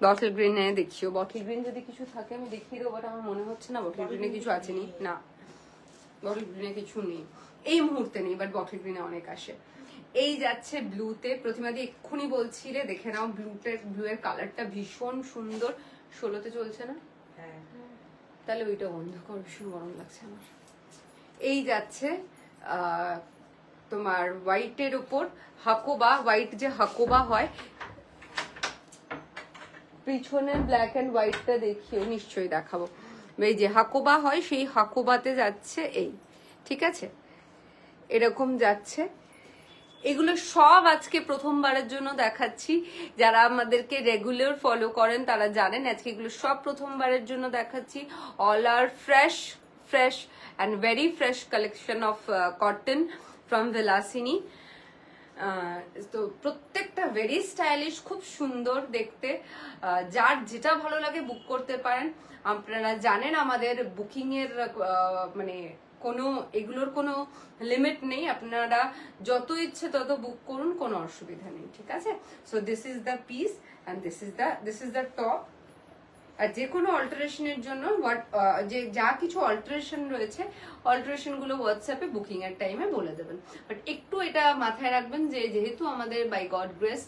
Bottle গ্রিনে দেখিও, বটল গ্রিন যদি কিছু থাকে আমি দেখিয়ে দেবো, বাট আমার মনে হচ্ছে না বটল গ্রিনে কিছু আছে, নি না বটল গ্রিনে কিছু নেই এই মুহূর্তে নেই, বাট বটল গ্রিনে অনেক আসে। এই যাচ্ছে ব্লুতে, প্রতিমাদি এক্ষুনি বলছিলে, দেখে নাও ব্লু এর কালারটা ভীষণ সুন্দর। 16তে চলছে না? হ্যাঁ, তাহলে ওইটা বন্ধ করো, ভীষণ গরম লাগছে আমার। এই যাচ্ছে তোমার হোয়াইটের উপর হাকোবা, হোয়াইট যে হাকোবা হয়, পিছনের ব্ল্যাক এন্ড হোয়াইটটা দেখিও, নিশ্চয়ই দেখাবো। এই যে হাকোবা হয় সেই হাকোবাতে যাচ্ছে এই, ঠিক আছে, এরকম যাচ্ছে। এগুলো সব আজকে প্রথমবারের জন্য দেখাচ্ছি, যারা আমাদেরকে রেগুলার ফলো করেন তারা জানেন আজকে এগুলো সব প্রথমবারের জন্য দেখাচ্ছি। All are fresh and very fresh collection of cotton, from Bilasini. তো প্রত্যেকটা ভেরি স্টাইলিশ, খুব সুন্দর দেখতে। যার যেটা ভালো লাগে বুক করতে পারেন। আপনারা জানেন আমাদের বুকিং এর মানে কোনো এগুলোর কোনো লিমিট নেই, আপনারা যত ইচ্ছে তত বুক করুন, কোনো অসুবিধা নেই, ঠিক আছে। So this is the piece and this is the top. আর যে কোনো অল্টারেশনের জন্য যে যা কিছু অল্টারেশন রয়েছে, অল্টারেশন গুলো হোয়াটসঅ্যাপে বুকিং এর টাইমে বলে দেবেন। বাট একটু এটা মাথায় রাখবেন যে যেহেতু আমাদের বাই গড গ্রেস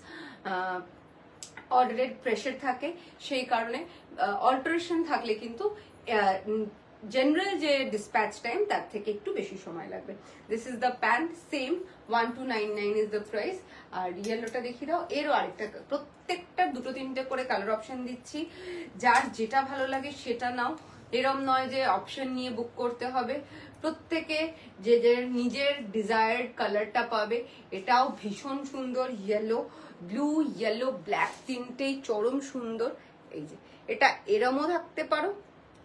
অর্ডারের প্রেশার থাকে, সেই কারণে অল্টারেশন থাকলে কিন্তু জেনারেল যে ডিসপ্যাচ টাইম তার থেকে একটু বেশি সময় লাগবে। This is the pant, same 1299 is the price. আর ইয়েলোটা দেখিয়ে দাও, এরও আরেকটা, প্রত্যেকটা দুটো তিনটে করে কালার অপশন দিচ্ছি, যার যেটা ভালো লাগে সেটা নাও। এরম নয় যে অপশন নিয়ে বুক করতে হবে, প্রত্যেকে যে যে নিজের ডিজায়ার্ড কালারটা পাবে। এটাও ভীষণ সুন্দর, ইয়েলো, ব্লু, ইয়েলো, ব্ল্যাক, তিনটেই চরম সুন্দর। এই যে এটা এরমও থাকতে পারো,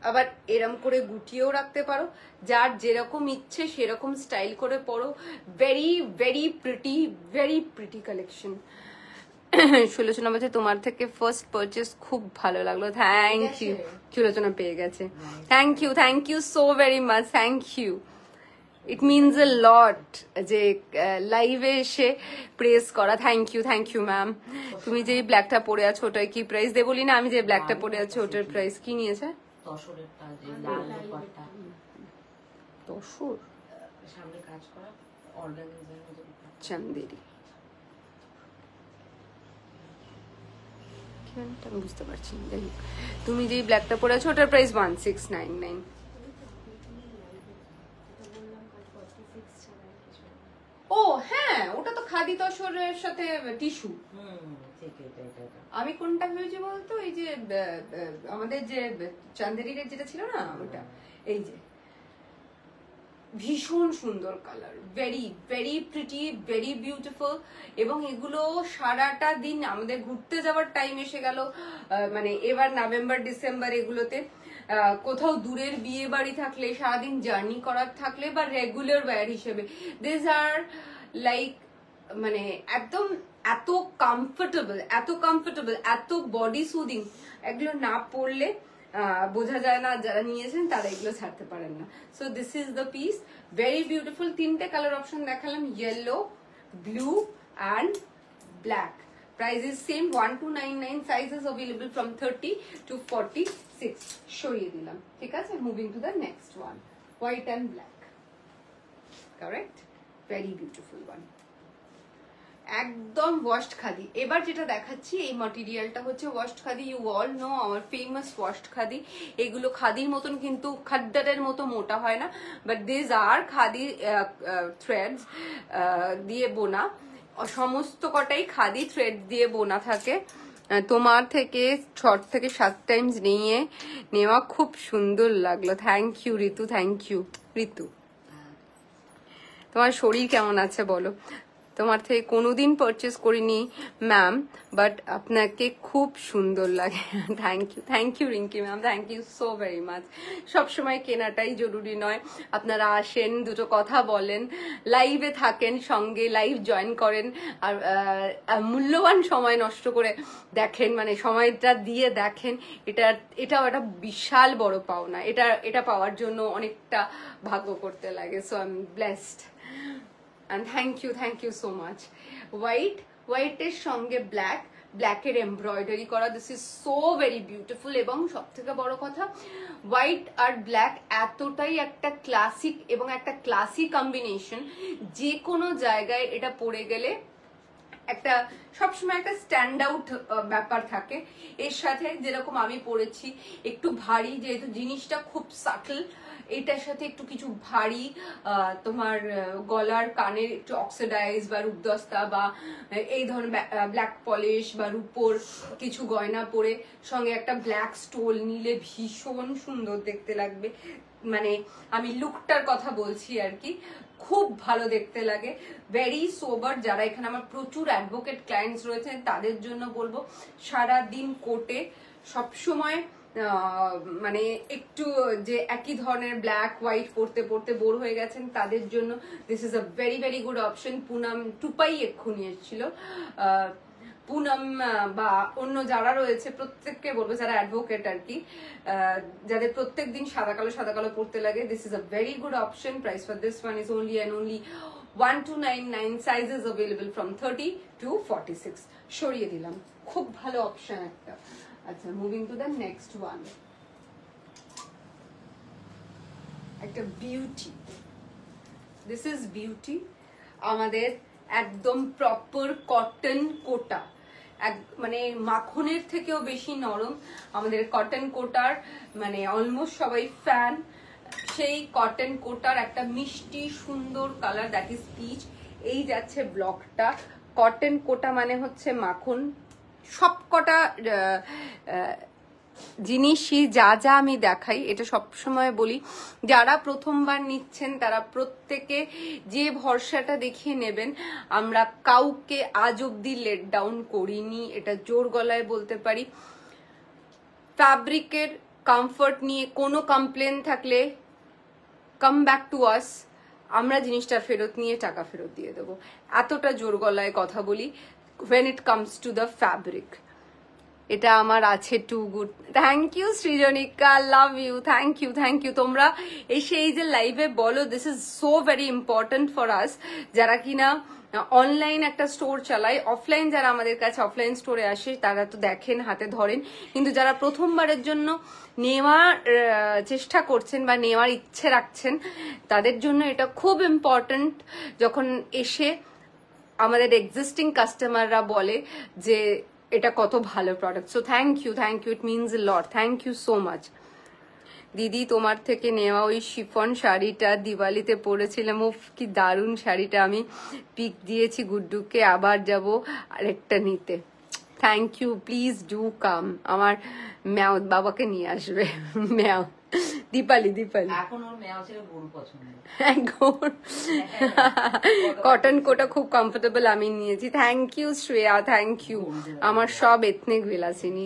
আবার এরম করে গুটিয়েও রাখতে পারো, যার যেরকম ইচ্ছে সেরকম স্টাইল করে পরো। Very very pretty collection. Sulochana বলছে তোমার থেকে ফার্স্ট পারচেস খুব ভালো লাগলো, থ্যাংক ইউ। সুলোচনা পেয়ে গেছে, thank you so very much, thank you. It means a lot যে লাইভে এসে প্রেস করা। Thank you ma'am. তুমি যে ব্ল্যাকটা পরে আছো ওটাই কি প্রাইস দিয়ে বলি না, আমি যে ব্ল্যাকটা পরে আছি ওটার প্রাইস কি নিয়েছে? তসরেরটা যে লাল দুপাট্টা, তসর সামনে কাজ করা অর্গানাইজার মতো চান্দেরি, আমি বুঝতে পারছি না। যাই হোক, তুমি যে ব্ল্যাকটা পরে আছো ওটার প্রাইস 1699। ও হ্যাঁ, ওটা তো খাদি তসরের সাথে টিস্যু। আমি কোনটা ভেবেছি বলতো, এই যে আমাদের যে চান্দেরির যেটা ছিল না ওটা। এই যে ভীষণ সুন্দর colour, very very pretty, very beautiful. এবং এগুলো সারাটা দিন আমাদের ঘুরতে যাওয়ার টাইম এসে গেল, মানে এবার নভেম্বর ডিসেম্বর এগুলোতে কোথাও দূরের বিয়ে বাড়ি থাকলে, সারাদিন জার্নি করার থাকলে, বা রেগুলার ওয়্যার হিসেবে দিস আর লাইক মানে একদম এত কমফোর্টেবল, এত বডি সুদিং। এগুলো না পরলে বোঝা যায় না, যারা নিয়েছেন তারা এগুলো ছাড়তে পারেন না। So this is the piece, very beautiful. তিনটে কালার অপশন দেখালাম, yellow, blue and black. Price is same 1299, sizes available from 30 to 46. সরিয়ে দিলাম, ঠিক আছে। Moving to the next one, white and black, correct, very beautiful one, একদম ওয়াশড খাদি। এবার যেটা দেখাচ্ছি এই ম্যাটেরিয়ালটা হচ্ছে washed khadi. You all know our famous washed khadi. এগুলো খাদির মতন কিন্তু খাদ্দারের মতো মোটা হয় না, but this are khadi threads দিয়ে বোনা, সমস্ত কটাই খাদি থ্রেড দিয়ে বোনা থাকে। তোমার থেকে 6 থেকে 7 টাইমস নেওয়া, খুব সুন্দর লাগলো। Thank you Ritu, thank you Ritu. তোমার শরীর কেমন আছে বলো? তোমার থেকে কোনোদিন পারচেস করিনি ম্যাম, বাট আপনাকে খুব সুন্দর লাগে। Thank you Rinki ma'am, thank you so very much. সবসময় কেনাটাই জরুরি নয়, আপনারা আসেন, দুটো কথা বলেন, লাইভে থাকেন, সঙ্গে লাইভ জয়েন করেন, আর মূল্যবান সময় নষ্ট করে দেখেন, মানে সময়টা দিয়ে দেখেন, এটাও একটা বিশাল বড় পাওনা। এটা পাওয়ার জন্য অনেকটা ভাগ্য করতে লাগে। So I am blessed and thank you so much. white এর সঙ্গে black এর এমব্রয়ডারি করা, this is so very beautiful. এবং সব থেকে বড় কথা, হোয়াইট আর ব্ল্যাক এতটাই একটা ক্লাসিক এবং একটা ক্লাসি কম্বিনেশন, যে কোনো জায়গায় এটা পরে গেলে একটা সবসময় একটা স্ট্যান্ড আউট ব্যাপার থাকে। এর সাথে যেরকম আমি পরেছি, একটু ভারী, যেহেতু জিনিসটা খুব সাটল, এটার সাথে একটু কিছু ভারী, তোমার গলার কানের একটু অক্সিডাইজ বা রূপদস্তা বা এই ধরনের ব্ল্যাক পলিশ বা রূপোর কিছু গয়না পরে সঙ্গে একটা ব্ল্যাক স্টোল নিলে ভীষণ সুন্দর দেখতে লাগবে। মানে আমি লুকটার কথা বলছি আর কি, খুব ভালো দেখতে লাগে, ভেরি সোবার। যারা এখানে আমার প্রচুর অ্যাডভোকেট ক্লায়েন্টস রয়েছেন তাদের জন্য বলবো, সারা দিন কোটে সবসময় মানে একটু যে একই ধরনের ব্ল্যাক হোয়াইট পরতে পরতে বোর হয়ে গেছেন তাদের জন্য this is a very very good option. Poonam টুপাই এক্ষুনি এসেছিল, পুনম বা অন্য যারা রয়েছে প্রত্যেককে বলবো, যারা অ্যাডভোকেট আর কি, যাদের প্রত্যেক দিন সাদা কালো পড়তে লাগে, this is a very good option. Price for this one is only and only 1299, sizes available from 30 to 46। সরিয়ে দিলাম, খুব ভালো অপশন একটা। আচ্ছা, moving to the next one, একটা বিউটি। দিস ইজ বিউটি, আমাদের একদম প্রপার কটন কোটা, মানে মাখনের থেকেও বেশি নরম আমাদের কটন কোটার, মানে অলমোস্ট সবাই ফ্যান সেই কটন কোটার একটা মিষ্টি সুন্দর কালার, দ্যাট ইজ পিচ। এই যাচ্ছে ব্লকটা, কটন কোটা মানে হচ্ছে মাখন। সব কটা জিনিসই যা যা আমি দেখাই, এটা সবসময় বলি, যারা প্রথমবার নিচ্ছেন তারা প্রত্যেকে যে ভরসাটা দেখিয়ে নেবেন। আমরা কাউকে আজ অব্দি লেট ডাউন করিনি, এটা জোর গলায় বলতে পারি। ফ্যাব্রিকের কমফর্ট নিয়ে কোনো কমপ্লেন থাকলে কাম ব্যাক টু আস, আমরা জিনিসটা ফেরত নিয়ে টাকা ফেরত দিয়ে দেবো, এতটা জোর গলায় কথা বলি when it comes to the fabric। এটা আমার আছে too good. Thank you Srijanika, love you, thank you. তোমরা এসে এই যে লাইভে বলো, this is so very important for us, যারা কিনা অনলাইন একটা স্টোর চালায়। অফলাইন যারা আমাদের কাছে অফলাইন স্টোরে আসে তারা তো দেখেন, হাতে ধরেন, কিন্তু যারা প্রথমবারের জন্য নেওয়ার চেষ্টা করছেন বা নেওয়ার ইচ্ছে রাখছেন, তাদের জন্য এটা খুব ইম্পর্টেন্ট। যখন এসে আমাদের এক্সিস্টিং কাস্টমাররা বলে যে এটা কত ভালো product, so thank you, it means a lot, thank you so much. দিদি, তোমার থেকে নেওয়া ওই শিফন শাড়িটা দিওয়ালিতে পরেছিলাম, উফ কি দারুণ শাড়িটা, আমি পিক দিয়েছি গুড্ডুকে, আবার যাব আরেকটা নিতে। Thank you, please do come. আমার ম্যাও বাবাকে নিয়ে আসবে, ম্যাও দীপালি এখন ওর ম্যাও ছিল গরু পছন্দ। কটন কোটা খুব কমফোর্টেবল, আমি নিয়েছি। Thank you Shreya, thank you. আমার সব ethnic Bilasini,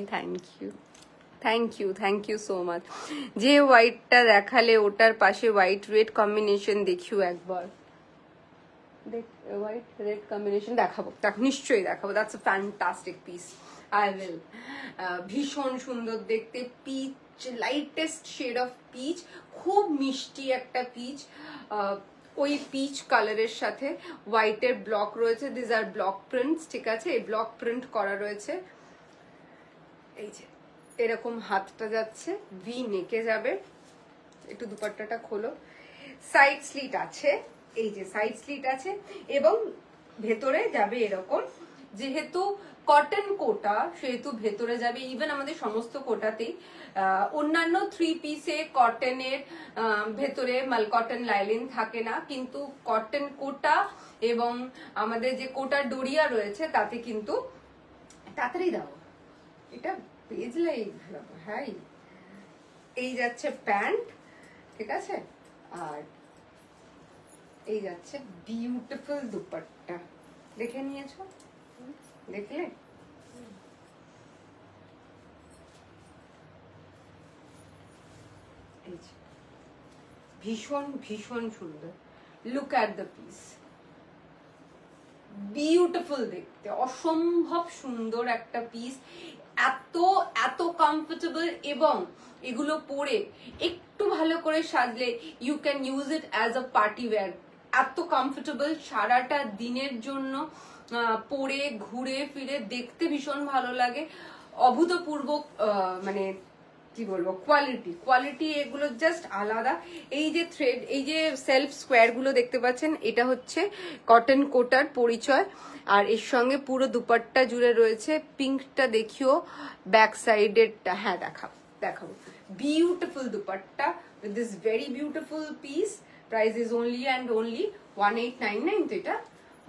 thank you so much. যে হোয়াইটটা দেখালে ওটার পাশে হোয়াইট রেড কম্বিনেশন দেখিও একবার, হোয়াইট রেড কম্বিনেশন দেখাবো, নিশ্চয়ই দেখাবো। That's a fantastic piece, I will. ভীষণ সুন্দর দেখতে, peach, lightest shade of peach, খুব মিষ্টি একটা পিচ। ওই পিচ কালারের সাথে হোয়াইটের ব্লক রয়েছে, দিস আর ব্লক প্রিন্টস, ঠিক আছে, এই ব্লক প্রিন্ট করা রয়েছে। এই যে এরকম হাতটা যাচ্ছে, ভি নেকে যাবে, একটু দুপাট্টাটা খোলো, সাইড স্লিট আছে, এই যে সাইড স্লিট আছে, এবং ভেতরে যাবে এরকম, যেহেতু কটন কোটা সেহেতু ভেতরে যাবে। ইভেন আমাদের সমস্ত কোটাতেই, অন্যান্য 3 পিসে কটনের ভেতরে মাল কটন লাইলিন থাকে না, কিন্তু কটন কোটা এবং আমাদের যে কোটার ডোরিয়া রয়েছে তাতে কিন্তু, তাড়াতাড়ি দাও এটা পেজ লাইভ, হ্যাঁ, এই যাচ্ছে প্যান্ট, ঠিক আছে, আর এই যাচ্ছে বিউটিফুল দুপাট্টা। দেখে নিয়েছো, দেখলে? ভীষণ ভীষণ সুন্দর, look at the piece, beautiful দেখতে, অসম্ভব সুন্দর একটা পিস, এত কমফোর্টেবল, এবং এগুলো পরে একটু ভালো করে সাজলে you can use it as a party wear. এত কমফোর্টেবল, সারাটা দিনের জন্য পরে ঘুরে ফিরে দেখতে ভীষণ ভালো লাগে, অভূতপূর্ব, মানে কি বলবো, কোয়ালিটি এগুলো জাস্ট আলাদা। এই যে থ্রেড, এই যে সেলফ স্কোয়ার গুলো দেখতে পাচ্ছেন, এটা হচ্ছে কটন কোটার পরিচয়। আর এর সঙ্গে পুরো দুপাট্টা জুড়ে রয়েছে, পিঙ্কটা দেখিও, ব্যাক সাইডেরটা, হ্যাঁ দেখাবো, beautiful dupatta with this very beautiful piece. Price is only and only 1899, তো এটা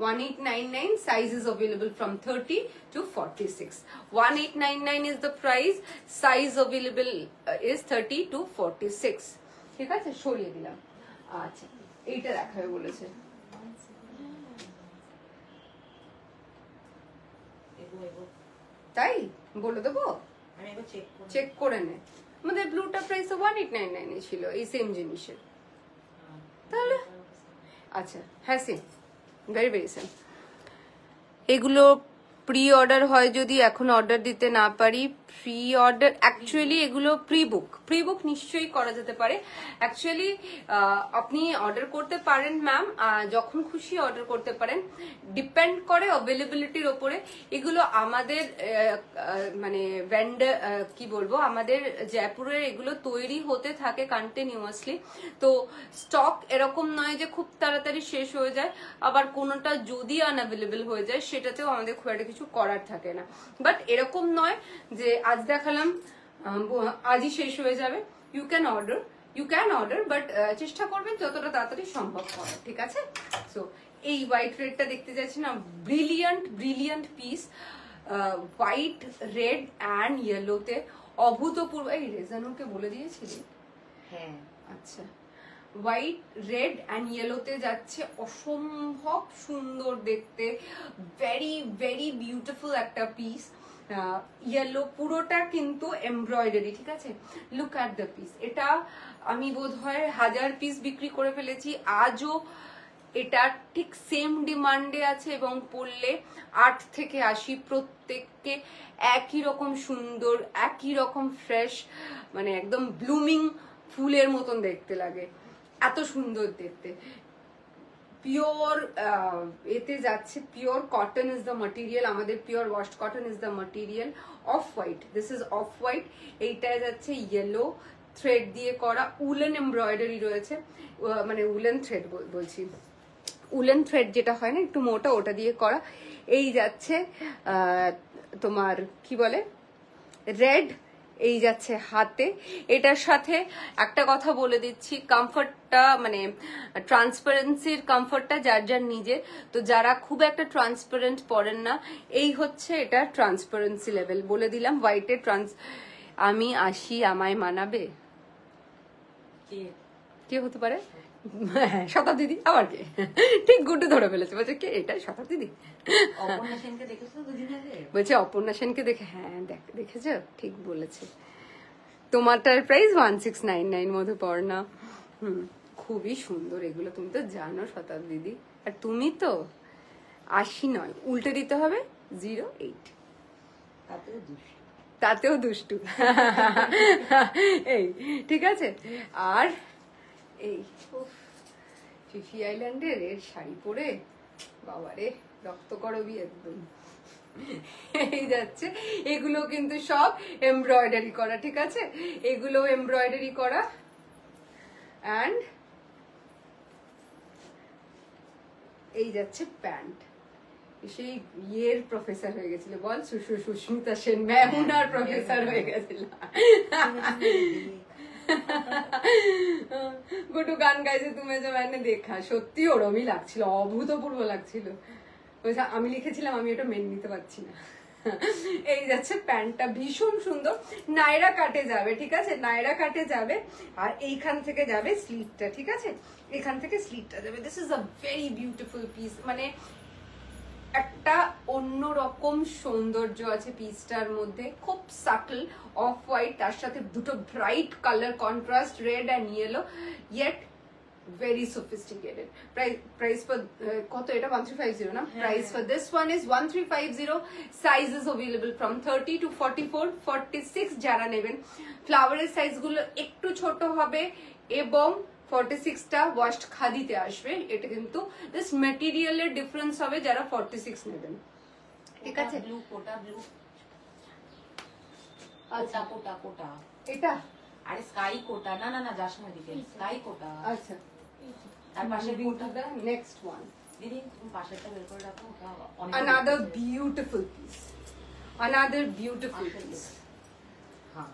1899, sizes available from 30 to 46. 1899 is the price, size available is 30 to 46. ঠিক আছে, সরিয়ে দিলাম। আচ্ছা, এইটা দেখাবে বলেছে, তাই বলে দেবো, চেক করে নে। আমাদের ব্লুটা প্রাইস 1899 ছিল এই সেম জিনিসের। তাহলে আচ্ছা হ্যাঁ সেম, ভেরি ভেরি সেম। এগুলো প্রি অর্ডার হয় যদি, এখন অর্ডার দিতে না পারি। প্রি অর্ডার অ্যাকচুয়ালি এগুলো প্রি বুক নিশ্চয়ই করা যেতে পারে। অ্যাকচুয়ালি আপনি অর্ডার করতে পারেন ম্যাম, যখন খুশি অর্ডার করতে পারেন, ডিপেন্ড করে অ্যাভেলেবিলিটির ওপরে। এগুলো আমাদের মানে ভেন্ডার কি বলবো, আমাদের জয়পুরের এগুলো তৈরি হতে থাকে কন্টিনিউয়াসলি। তো স্টক এরকম নয় যে খুব তাড়াতাড়ি শেষ হয়ে যায়, আবার কোনোটা যদি আনঅ্যাভেলেবল হয়ে যায় সেটাতেও আমাদের খুব একটা কিছু করার থাকে না। বাট এরকম নয় যে আজ দেখালাম আজই শেষ হয়ে যাবে। ইউ ক্যান অর্ডার বাট চেষ্টা করবেন যতটা তাড়াতাড়ি সম্ভব করার, ঠিক আছে? সো এই হোয়াইট রেডটা দেখতে যাচ্ছি না, brilliant piece, white red and ইয়েলোতে অভূতপূর্ব। এই রেজানুকে বলে দিয়েছিলি? হ্যাঁ আচ্ছা, হোয়াইট রেড অ্যান্ড ইয়েলোতে যাচ্ছে, অসম্ভব সুন্দর দেখতে, ভেরি বিউটিফুল একটা পিস। ইয়েলো পুরোটা কিন্তু এমব্রয়ডারি, ঠিক আছে? Look at the piece. এটা আমি বোধহয় 1000 পিস বিক্রি করে ফেলেছি, আজও এটা ঠিক সেম ডিমান্ডে আছে এবং পড়লে 8 থেকে 80 প্রত্যেককে একই রকম সুন্দর, একই রকম ফ্রেশ, মানে একদম ব্লুমিং ফুলের মতন দেখতে লাগে, এত সুন্দর দেখতে। পিওর এতে যাচ্ছে, pure cotton is the material, আমাদের pure washed cotton is the material. Off white, this is off white. এইটায় যাচ্ছে ইয়েলো থ্রেড দিয়ে করা, উলেন এমব্রয়ডারি রয়েছে, মানে উলেন থ্রেড বলছি, উলেন থ্রেড যেটা হয় না একটু মোটা, ওটা দিয়ে করা। এই যাচ্ছে তোমার কি বলে রেড, এই যাচ্ছে হাতে। এটার সাথে একটা কথা বলে দিচ্ছি, কমফর্টটা মানে ট্রান্সপারেন্সির কমফর্টটা যার যার নিজে, তো যারা খুব একটা ট্রান্সপারেন্ট পড়েন না, এই হচ্ছে এটা ট্রান্সপারেন্সি লেভেল বলে দিলাম। হোয়াইটের আমি আসি, আমায় মানাবে? কে হতে পারে? শতাব্দী দি। আবার কে? ঠিক গুড্ডু ধরে ফেলেছে, বলছে কে এটা? শতাব্দী দি। বলছে অপর্ণা সেনকে দেখে, হ্যাঁ দেখেছো, ঠিক বলেছে। তোমারটার প্রাইস 1699 মধুপর্ণা। খুবই সুন্দর এগুলো, তুমি তো জানো শতাব্দী দি। আর তুমি তো 80 নয়, উল্টে দিতে হবে 08, তাতেও দুষ্টু। এই ঠিক আছে। আর এই ফিফি আইল্যান্ডের এর শাড়ি পরে বাবারে রক্ত করবি একদম। এই যাচ্ছে, এগুলো কিন্তু সব এমব্রয়ডারি করা, ঠিক আছে? এগুলো এমব্রয়ডারি করা। অ্যান্ড এই যাচ্ছে প্যান্ট। সেই ইয়ের প্রফেসর হয়ে গেছিল, বল সুস্মিতা সেন ম্যাহুনার প্রফেসর হয়ে গেছিল। গুটু গান গাইছে তুমি যে মানে দেখা, সত্যি ওরমই লাগছিল, অভূতপূর্ব লাগছিল। আমি লিখেছিলাম আমি এটা মেনে নিতে পারছি না। এই যাচ্ছে প্যান্টটা, ভীষণ সুন্দর, নায়রা কাটে যাবে, ঠিক আছে? নায়রা কাটে যাবে, আর এইখান থেকে যাবে স্লিটটা, ঠিক আছে? এখান থেকে স্লিটটা যাবে। This is a very beautiful piece, মানে একটা অন্যরকম সৌন্দর্য আছে পিসটার মধ্যে, খুব সাটল অফ হোয়াইট, তার সাথে দুটো bright colour contrast, red and yellow, yet very sophisticated. Price for কত এটা? 1350 না? Price for this one is 1350. Sizes available from 30 to 44, 46 যারা নেবেন। ফ্লাওয়ারের সাইজ গুলো একটু ছোট হবে এবং 46টা ওয়াশড খাদিতে আসবে। এটা কিন্তু দিস ম্যাটেরিয়ালের ডিফারেন্স হবে যারা 46 নেবেন, ঠিক আছে? ব্লু কোটা, ব্লু আচ্ছা কোটা কোটা এটা, আরে স্কাই কোটা, না না না জাসমা দিকে স্কাই কোটা। আচ্ছা তার পাশে কোটা, নেক্সট ওয়ান দিদি তুমি পাশেরটা বের করে রাখো, ওটা অনেক another beautiful piece, another beautiful piece. হ্যাঁ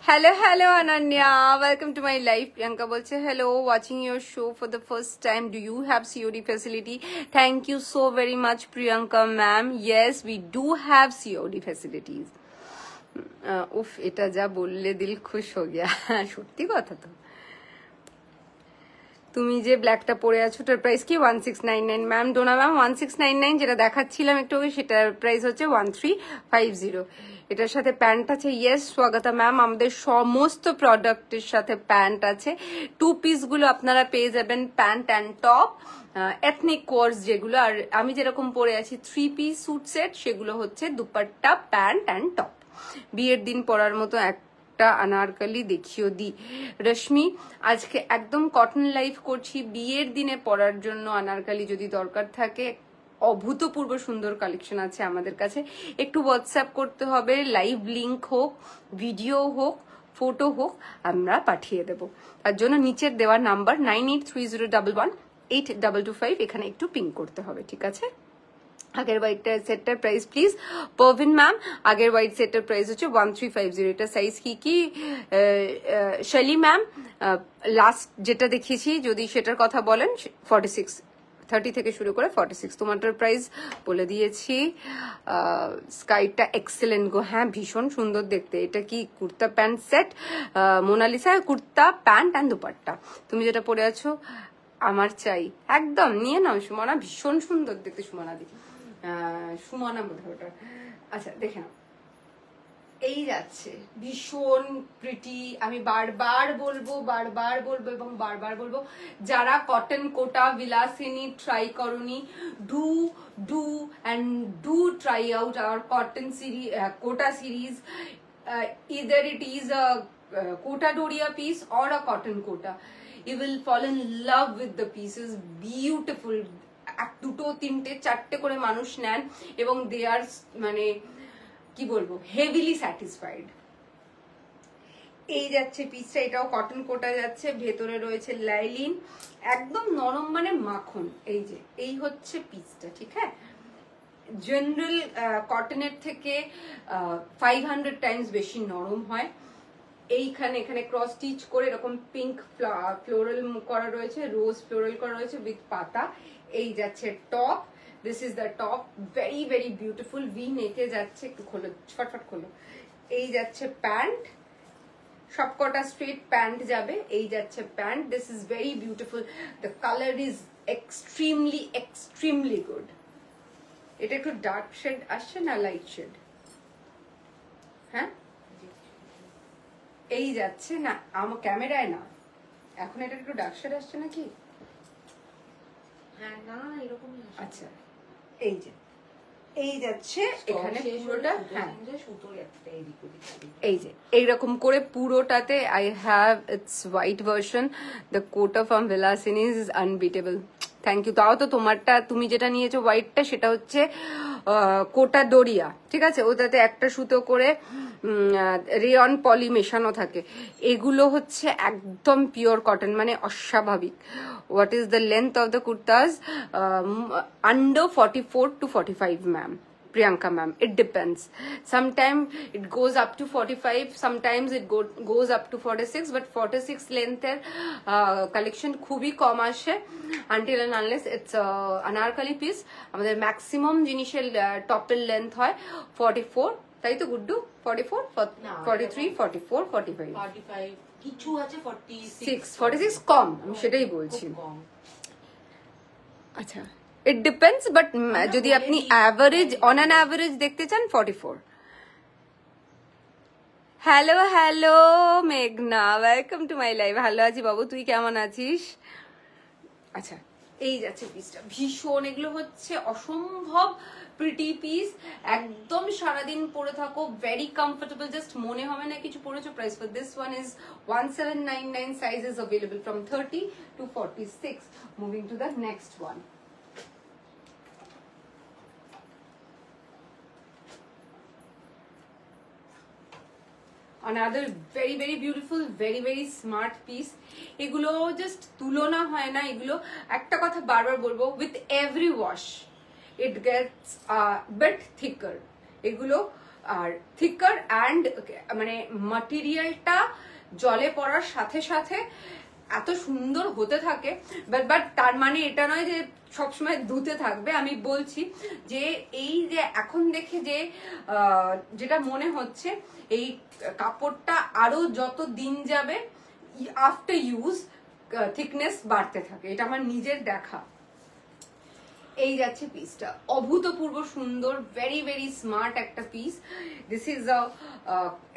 Hello Ananya, welcome to my live. Priyanka bolche hello, watching your show for the first time. Do you have COD facility? Thank you so very much Priyanka ma'am. Yes, we do have COD facilities. উফ, এটা যা বললে দিল খুশ হয়ে গিয়া, সত্যি কথা তো। তুমি যে ব্ল্যাকটা পরে আছো ওটার প্রাইস কি 1699 ম্যাম। ডোনা ম্যাম 1699 যেটা দেখাচ্ছিলাম একটু আগে সেটার প্রাইস হচ্ছে 1350। এটার সাথে প্যান্ট আছে। ইয়েস স্বাগতা ম্যাম, আমাদের সমস্ত প্রোডাক্টের সাথে প্যান্ট আছে। 2 পিস গুলো আপনারা পেয়ে যাবেন, pant and top, ethnic course যেগুলো, আর আমি যেরকম পরে আছি 3 পিস স্যুট সেট, সেগুলো হচ্ছে দুপাট্টা, প্যান্ট অ্যান্ড টপ। বিয়ের দিন পরার মতো একটা আনারকলি দেখিও দি। রশ্মি আজকে একদম কটন লাইভ করছি, বিয়ের দিনে পরার জন্য আনারকলি যদি দরকার থাকে অভূতপূর্ব সুন্দর কালেকশন আছে আমাদের কাছে। একটু হোয়াটসঅ্যাপ করতে হবে, লাইভ লিংক হোক, ভিডিও হোক, ফটো হোক, আমরা পাঠিয়ে দেব। তার জন্য নিচের দেওয়া নাম্বার 9830118225 এখানে একটু পিং করতে হবে, ঠিক আছে। আগের হোয়াইট সেটটার প্রাইস প্লিজ পারভিন ম্যাম, আগের হোয়াইট সেটটার প্রাইস হচ্ছে 1350। এটা সাইজ কি শৈলী ম্যাম লাস্ট যেটা দেখিয়েছি যদি সেটার কথা বলেন 46, 30 থেকে শুরু করে 46। তোমারটার প্রাইস বলে দিয়েছি। স্কাইটা এক্সেলেন্ট গো, হ্যাঁ ভীষণ সুন্দর দেখতে। এটা কি kurta pant set Monalisa, kurta pant and dupatta. তুমি যেটা পরে আছো আমার চাই, একদম নিয়ে নাও সুমনা, ভীষণ সুন্দর দেখতে। সুমনা দি সুমনা বোধ হয় ওটা। আচ্ছা দেখে নাও, এই যাচ্ছে ভীষণ প্রিটি। আমি বারবার বলবো এবং বারবার বলবো, যারা কটন কোটা বিলাসিনী ট্রাই করনি, do try out our cotton series, Kota series. Either it is a kota doria piece or a cotton kota, you will fall in love with the pieces. Beautiful, এক দুটো তিনটে চারটে করে মানুষ নেন এবং দে আর মানে কি বলবো হেভিলি স্যাটিসফাইড। এই যাচ্ছে পিসটা, এটাও কটন কোটা যাচ্ছে, ভেতরে রয়েছে লাইলিন, একদম নরম মানে মাখন। এই যে এই হচ্ছে পিসটা, ঠিক আছে। জেনারেল কটনের থেকে 500 টাইমস বেশি নরম হয়। এইখানে এখানে ক্রস স্টিচ করে এরকম পিঙ্ক ফ্লোরাল করা রয়েছে, রোজ ফ্লোরাল করা রয়েছে উইথ পাতা। এই যাচ্ছে top, this is the top, very very beautiful, V নেকে যাচ্ছে। একটু খোলো, ফটফট খোলো। এই যাচ্ছে প্যান্ট, সবকটা স্ট্রেট প্যান্ট যাবে। এই যাচ্ছে pant, this is very beautiful, the colour is extremely good. এটা একটু ডার্ক শেড আসছে না লাইট শেড? হ্যাঁ এই যাচ্ছে না আমার ক্যামেরায় না, এখন এটা একটু ডার্ক শেড আসছে নাকি? হ্যাঁ না এরকমই। আচ্ছা এই যে এই যাচ্ছে এখানে পুরোটা, হ্যাঁ এই যে এইরকম করে পুরোটাতে I have its white version. The kota from Bilasini is unbeatable. Thank you. তাও তো তোমারটা, তুমি যেটা নিয়েছো হোয়াইটটা, সেটা হচ্ছে কোটা দরিয়া, ঠিক আছে। ওটাতে একটা সুতো করে রেয়ন পলি মেশানো থাকে। এগুলো হচ্ছে একদম পিওর কটন, মানে অস্বাভাবিক। What is the length of the kurtas? Under 44 to 45 ma'am, Priyanka ma'am, it depends. Sometimes it goes up to 45, sometimes it goes up to 46, but 46 length এর collection খুবই কম আসে until and unless it's anarkali piece. আমাদের maximum জিনিসের টপের লেন্থ হয় 44, তাই তো গুড্ডু? 44, 43, 44, 45. 45 কিছু আছে 46, 46 কম, আমি সেটাই বলছি। আচ্ছা it depends, but যদি আপনি average, on an average দেখতে চান 44. হ্যালো হ্যালো মেঘনা, ওয়েলকাম টু মাই লাইভ। ভালো আছি বাবু, তুই কেমন আছিস? আচ্ছা এই যাচ্ছে পিসটা, ভীষণ, এগুলো হচ্ছে অসম্ভব প্রিটি পিস, একদম সারাদিন পরে থাকো, ভেরি কমফোর্টেবল, জাস্ট মনে হবে না কিছু পরেছো। Price for this one is 1799, size is available from 30 to 46. Moving to the next one. another very very beautiful, very very smart piece. এগুলো জাস্ট তুলনা হয় না, এগুলো একটা কথা বারবার বলবো, with every wash it gets a bit thicker. এগুলো আর thicker and মানে ম্যাটেরিয়ালটা জলে পড়ার সাথে সাথে এত সুন্দর হতে থাকে, বাট তার মানে এটা নয় যে সবসময় ধুতে থাকবে। আমি বলছি যে এই যে এখন দেখে যে যেটা মনে হচ্ছে এই কাপড়টা আরো যত দিন যাবে আফটার ইউজ থিকনেস বাড়তে থাকে, এটা আমার নিজের দেখা। এই যাচ্ছে পিসটা, অভূতপূর্ব সুন্দর, ভেরি ভেরি স্মার্ট একটা piece. This is a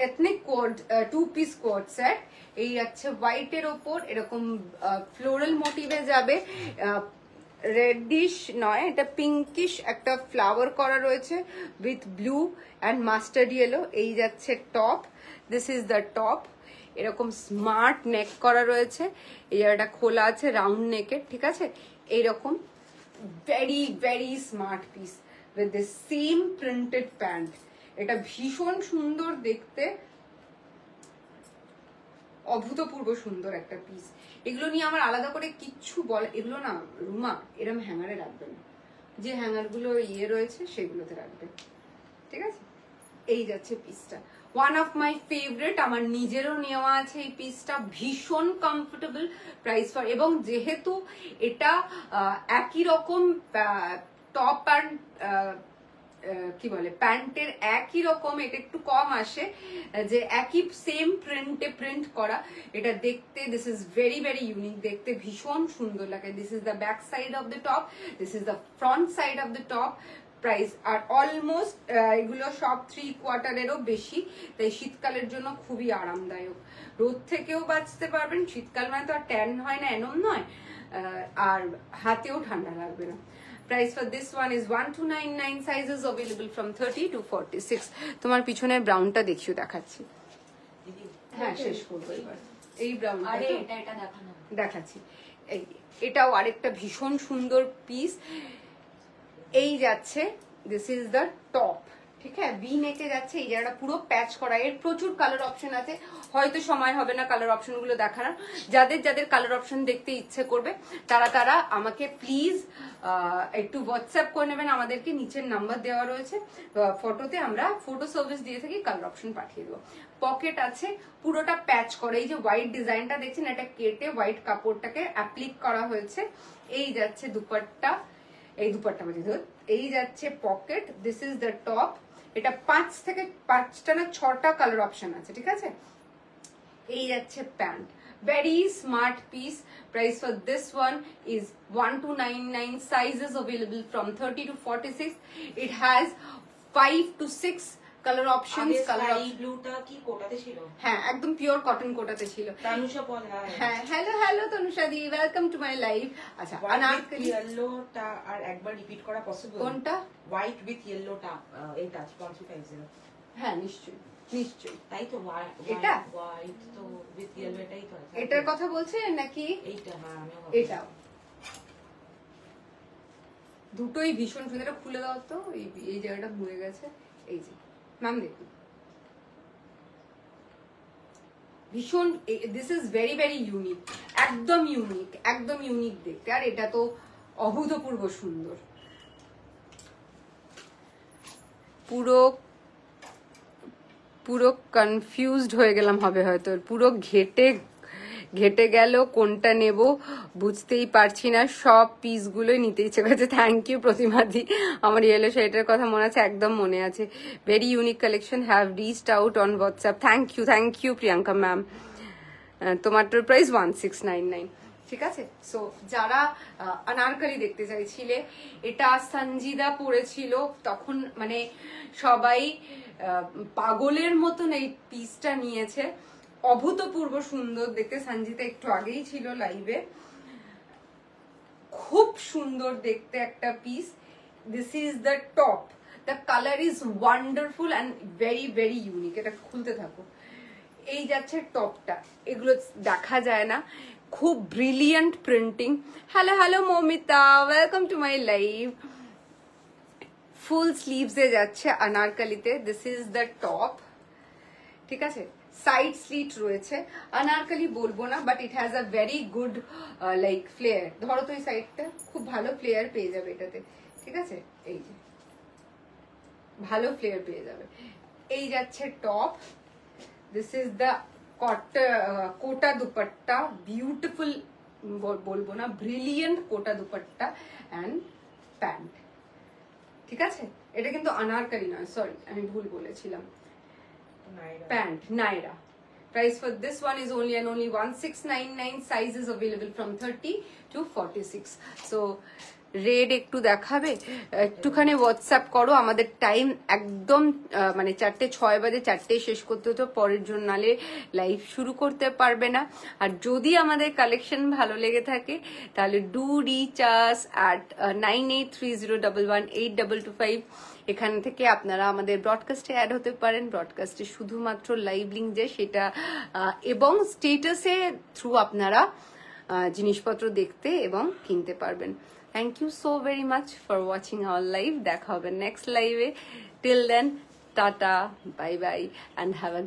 ethnic code 2 piece code set. এই যাচ্ছে হোয়াইটের ওপর এরকম ফ্লোরাল মোটিভে যাবে, রেডিশ নয়, এটা পিঙ্কিশ একটা ফ্লাওয়ার করা রয়েছে with blue and mustard yellow. এই যাচ্ছে top, this is the top. এরকম স্মার্ট নেক করা রয়েছে, এই জায়গাটা খোলা আছে রাউন্ড নেকের, ঠিক আছে। এইরকম very very smart piece with the same printed pant. এটা ভীষণ সুন্দর দেখতে, অভূতপূর্ব সুন্দর একটা পিস। এগুলো নিয়ে আমার আলাদা করে কিচ্ছু বল, এগুলো না রুমা এরম হ্যাঙ্গারে রাখবে না, যে হ্যাঙ্গার গুলো ইয়ে রয়েছে সেগুলোতে রাখবে, ঠিক আছে। এই যাচ্ছে পিসটা, ওয়ান অফ মাই ফেভারিট, আমার নিজেরও নেওয়া আছে এই পিসটা, ভীষণ কমফোর্টেবল প্রাইস ফর, এবং যেহেতু এটা একই রকম টপ অ্যান্ড কি বলে প্যান্টের একই রকম, এটা একটু কম আসে, যে একই সেম প্রিন্টে প্রিন্ট করা, এটা দেখতে this is very very unique, দেখতে ভীষণ সুন্দর লাগে। This is the back side of the top, this is the front side of the top. Price are almost এগুলো সব 3/4-এরও বেশি, তাই শীতকালের জন্য খুবই আরামদায়ক, রোদ থেকেও বাঁচতে পারবেন। শীতকাল মানে তো আর ট্যান হয় না, এমন নয়, আর হাতেও ঠান্ডা লাগবে না। Price for this one is 1299, sizes available from 30 to 46. তোমার পিছনের ব্রাউনটা দেখিও দেখাচ্ছি, হ্যাঁ শেষ করবো এবার। এই ব্রাউনটা এটা দেখানো দেখাচ্ছি, এই এটাও আরেকটা ভীষণ সুন্দর পিস। এই যাচ্ছে, দিস ইজ দ্য টপ, ঠিক আছে, ভি নেকে যাচ্ছে, এই জায়গাটা পুরো প্যাচ করা। এর প্রচুর কালার অপশন আছে, হয়তো সময় হবে না কালার অপশন গুলো দেখানোর। যাদের যাদের কালার অপশন দেখতে ইচ্ছে করবে তারা আমাকে প্লিজ একটু হোয়াটসঅ্যাপ করে নেবেন, আমাদেরকে নিচের নাম্বার দেওয়া রয়েছে, ফটোতে আমরা ফটো সার্ভিস দিয়ে থাকি, কালার অপশন পাঠিয়ে দেবো। পকেট আছে, পুরোটা প্যাচ করে, এই যে হোয়াইট ডিজাইনটা দেখছেন এটা কেটে হোয়াইট কাপড়টাকে অ্যাপ্লিক করা হয়েছে। এই যাচ্ছে দুপাট্টা, এই দুপাট্টা বলছি ধর, এই যাচ্ছে pocket, this is the top. এটা 5টা না 6টা কালার অপশন আছে, ঠিক আছে। এই যাচ্ছে pant, very smart piece. Price for this one is 1299, sizes available from 30 to 46. It has 5 to 6 colour options. Colour ব্লুটা কি কোটাতে ছিল? হ্যাঁ, একদম পিওর কটন কোটাতে ছিল। তানুষা বল, হ্যাঁ, hello Tanusha di, welcome to my live. আচ্ছা, অনারকলি ইয়েলোটা আর একবার রিপিট করা পসিবল? কোনটা? হোয়াইট উইথ ইয়েলোটা, এটা 150। হ্যাঁ, নিশ্চয়ই তাই তো, এটা হোয়াইট তো উইথ ইয়েলো, এটাই তো আছে। এটার কথা বলছেন নাকি? এইটা, হ্যাঁ আমি এটাও, দুটোই ভীষণ সুন্দর। এটা খুলে দাও তো, এই জায়গাটা ঘুরে গেছে। এই যে ম্যাম দেখুন, ভীষণ, this is very very unique, একদম ইউনিক দেখতে, আর এটা তো অভূতপূর্ব সুন্দর। পুরো কনফিউজড হয়ে গেলাম হবে হয়তো, পুরো ঘেটে গেল, কোনটা নেব বুঝতেই পারছি না, সব পিসগুলোই নিতে ইচ্ছে করছে। থ্যাংক ইউ প্রতিমাদি, আমার ইয়েলো শাড়িটার কথা মনে আছে, একদম মনে আছে। Very unique collection, have reached out on WhatsApp. Thank you Priyanka ma'am. তোমারটার প্রাইস 1699, ঠিক আছে। সো যারা অনারকলি দেখতে চাইছিলে, এটা সঞ্জিদা পরেছিল তখন, মানে সবাই পাগলের মতন এই পিসটা নিয়েছে, অভূতপূর্ব সুন্দর দেখতে। সঞ্জিতা একটু আগেই ছিল লাইভে, খুব সুন্দর দেখতে একটা piece. This is the top, the colour is wonderful and very very unique. এটা খুলতে থাকো। এই যাচ্ছে টপটা, এগুলো দেখা যায় না, খুব brilliant printing. Hello Moumita, welcome to my live. Full স্লিভসে যাচ্ছে অনারকলিতে, দিস ইজ দ্য টপ, ঠিক আছে। সাইড স্লিট রয়েছে, অনারকলি বলবো না, but it has a very good like flare. ধরো তো এই সাইডটা, খুব ভালো ফ্লেয়ার পেয়ে যাবে এটাতে, ঠিক আছে। এই যে ভালো ফ্লেয়ার পেয়ে যাবে। এই যাচ্ছে top, this is the Kota dupatta, beautiful বলবো না, brilliant Kota dupatta and pant, ঠিক আছে। এটা কিন্তু অনারকলি নয়, সরি আমি ভুল বলেছিলাম, pant Naira, Price for this one is only and only 1699. Size is available from 30 to 46. So red একটু দেখাবে, একটুখানি হোয়াটসঅ্যাপ করো, আমাদের টাইম একদম মানে 4:06 বাজে, 4টেই শেষ করতে হতো, পরের জন্য নালে লাইভ শুরু করতে পারবে না। আর যদি আমাদের কালেকশন ভালো লেগে থাকে তাহলে ডু রিচ আস অ্যাট 9830118225। এখান থেকে আপনারা আমাদের ব্রডকাস্টে অ্যাড হতে পারেন। ব্রডকাস্টে শুধুমাত্র লাইভ লিঙ্ক যে সেটা এবং স্টেটাসে থ্রু আপনারা জিনিসপত্র দেখতে এবং কিনতে পারবেন। Thank you so very much for watching our live. দেখা হবে next live. Till then, tata, bye bye, and have a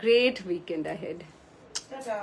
great weekend ahead. Ta-da.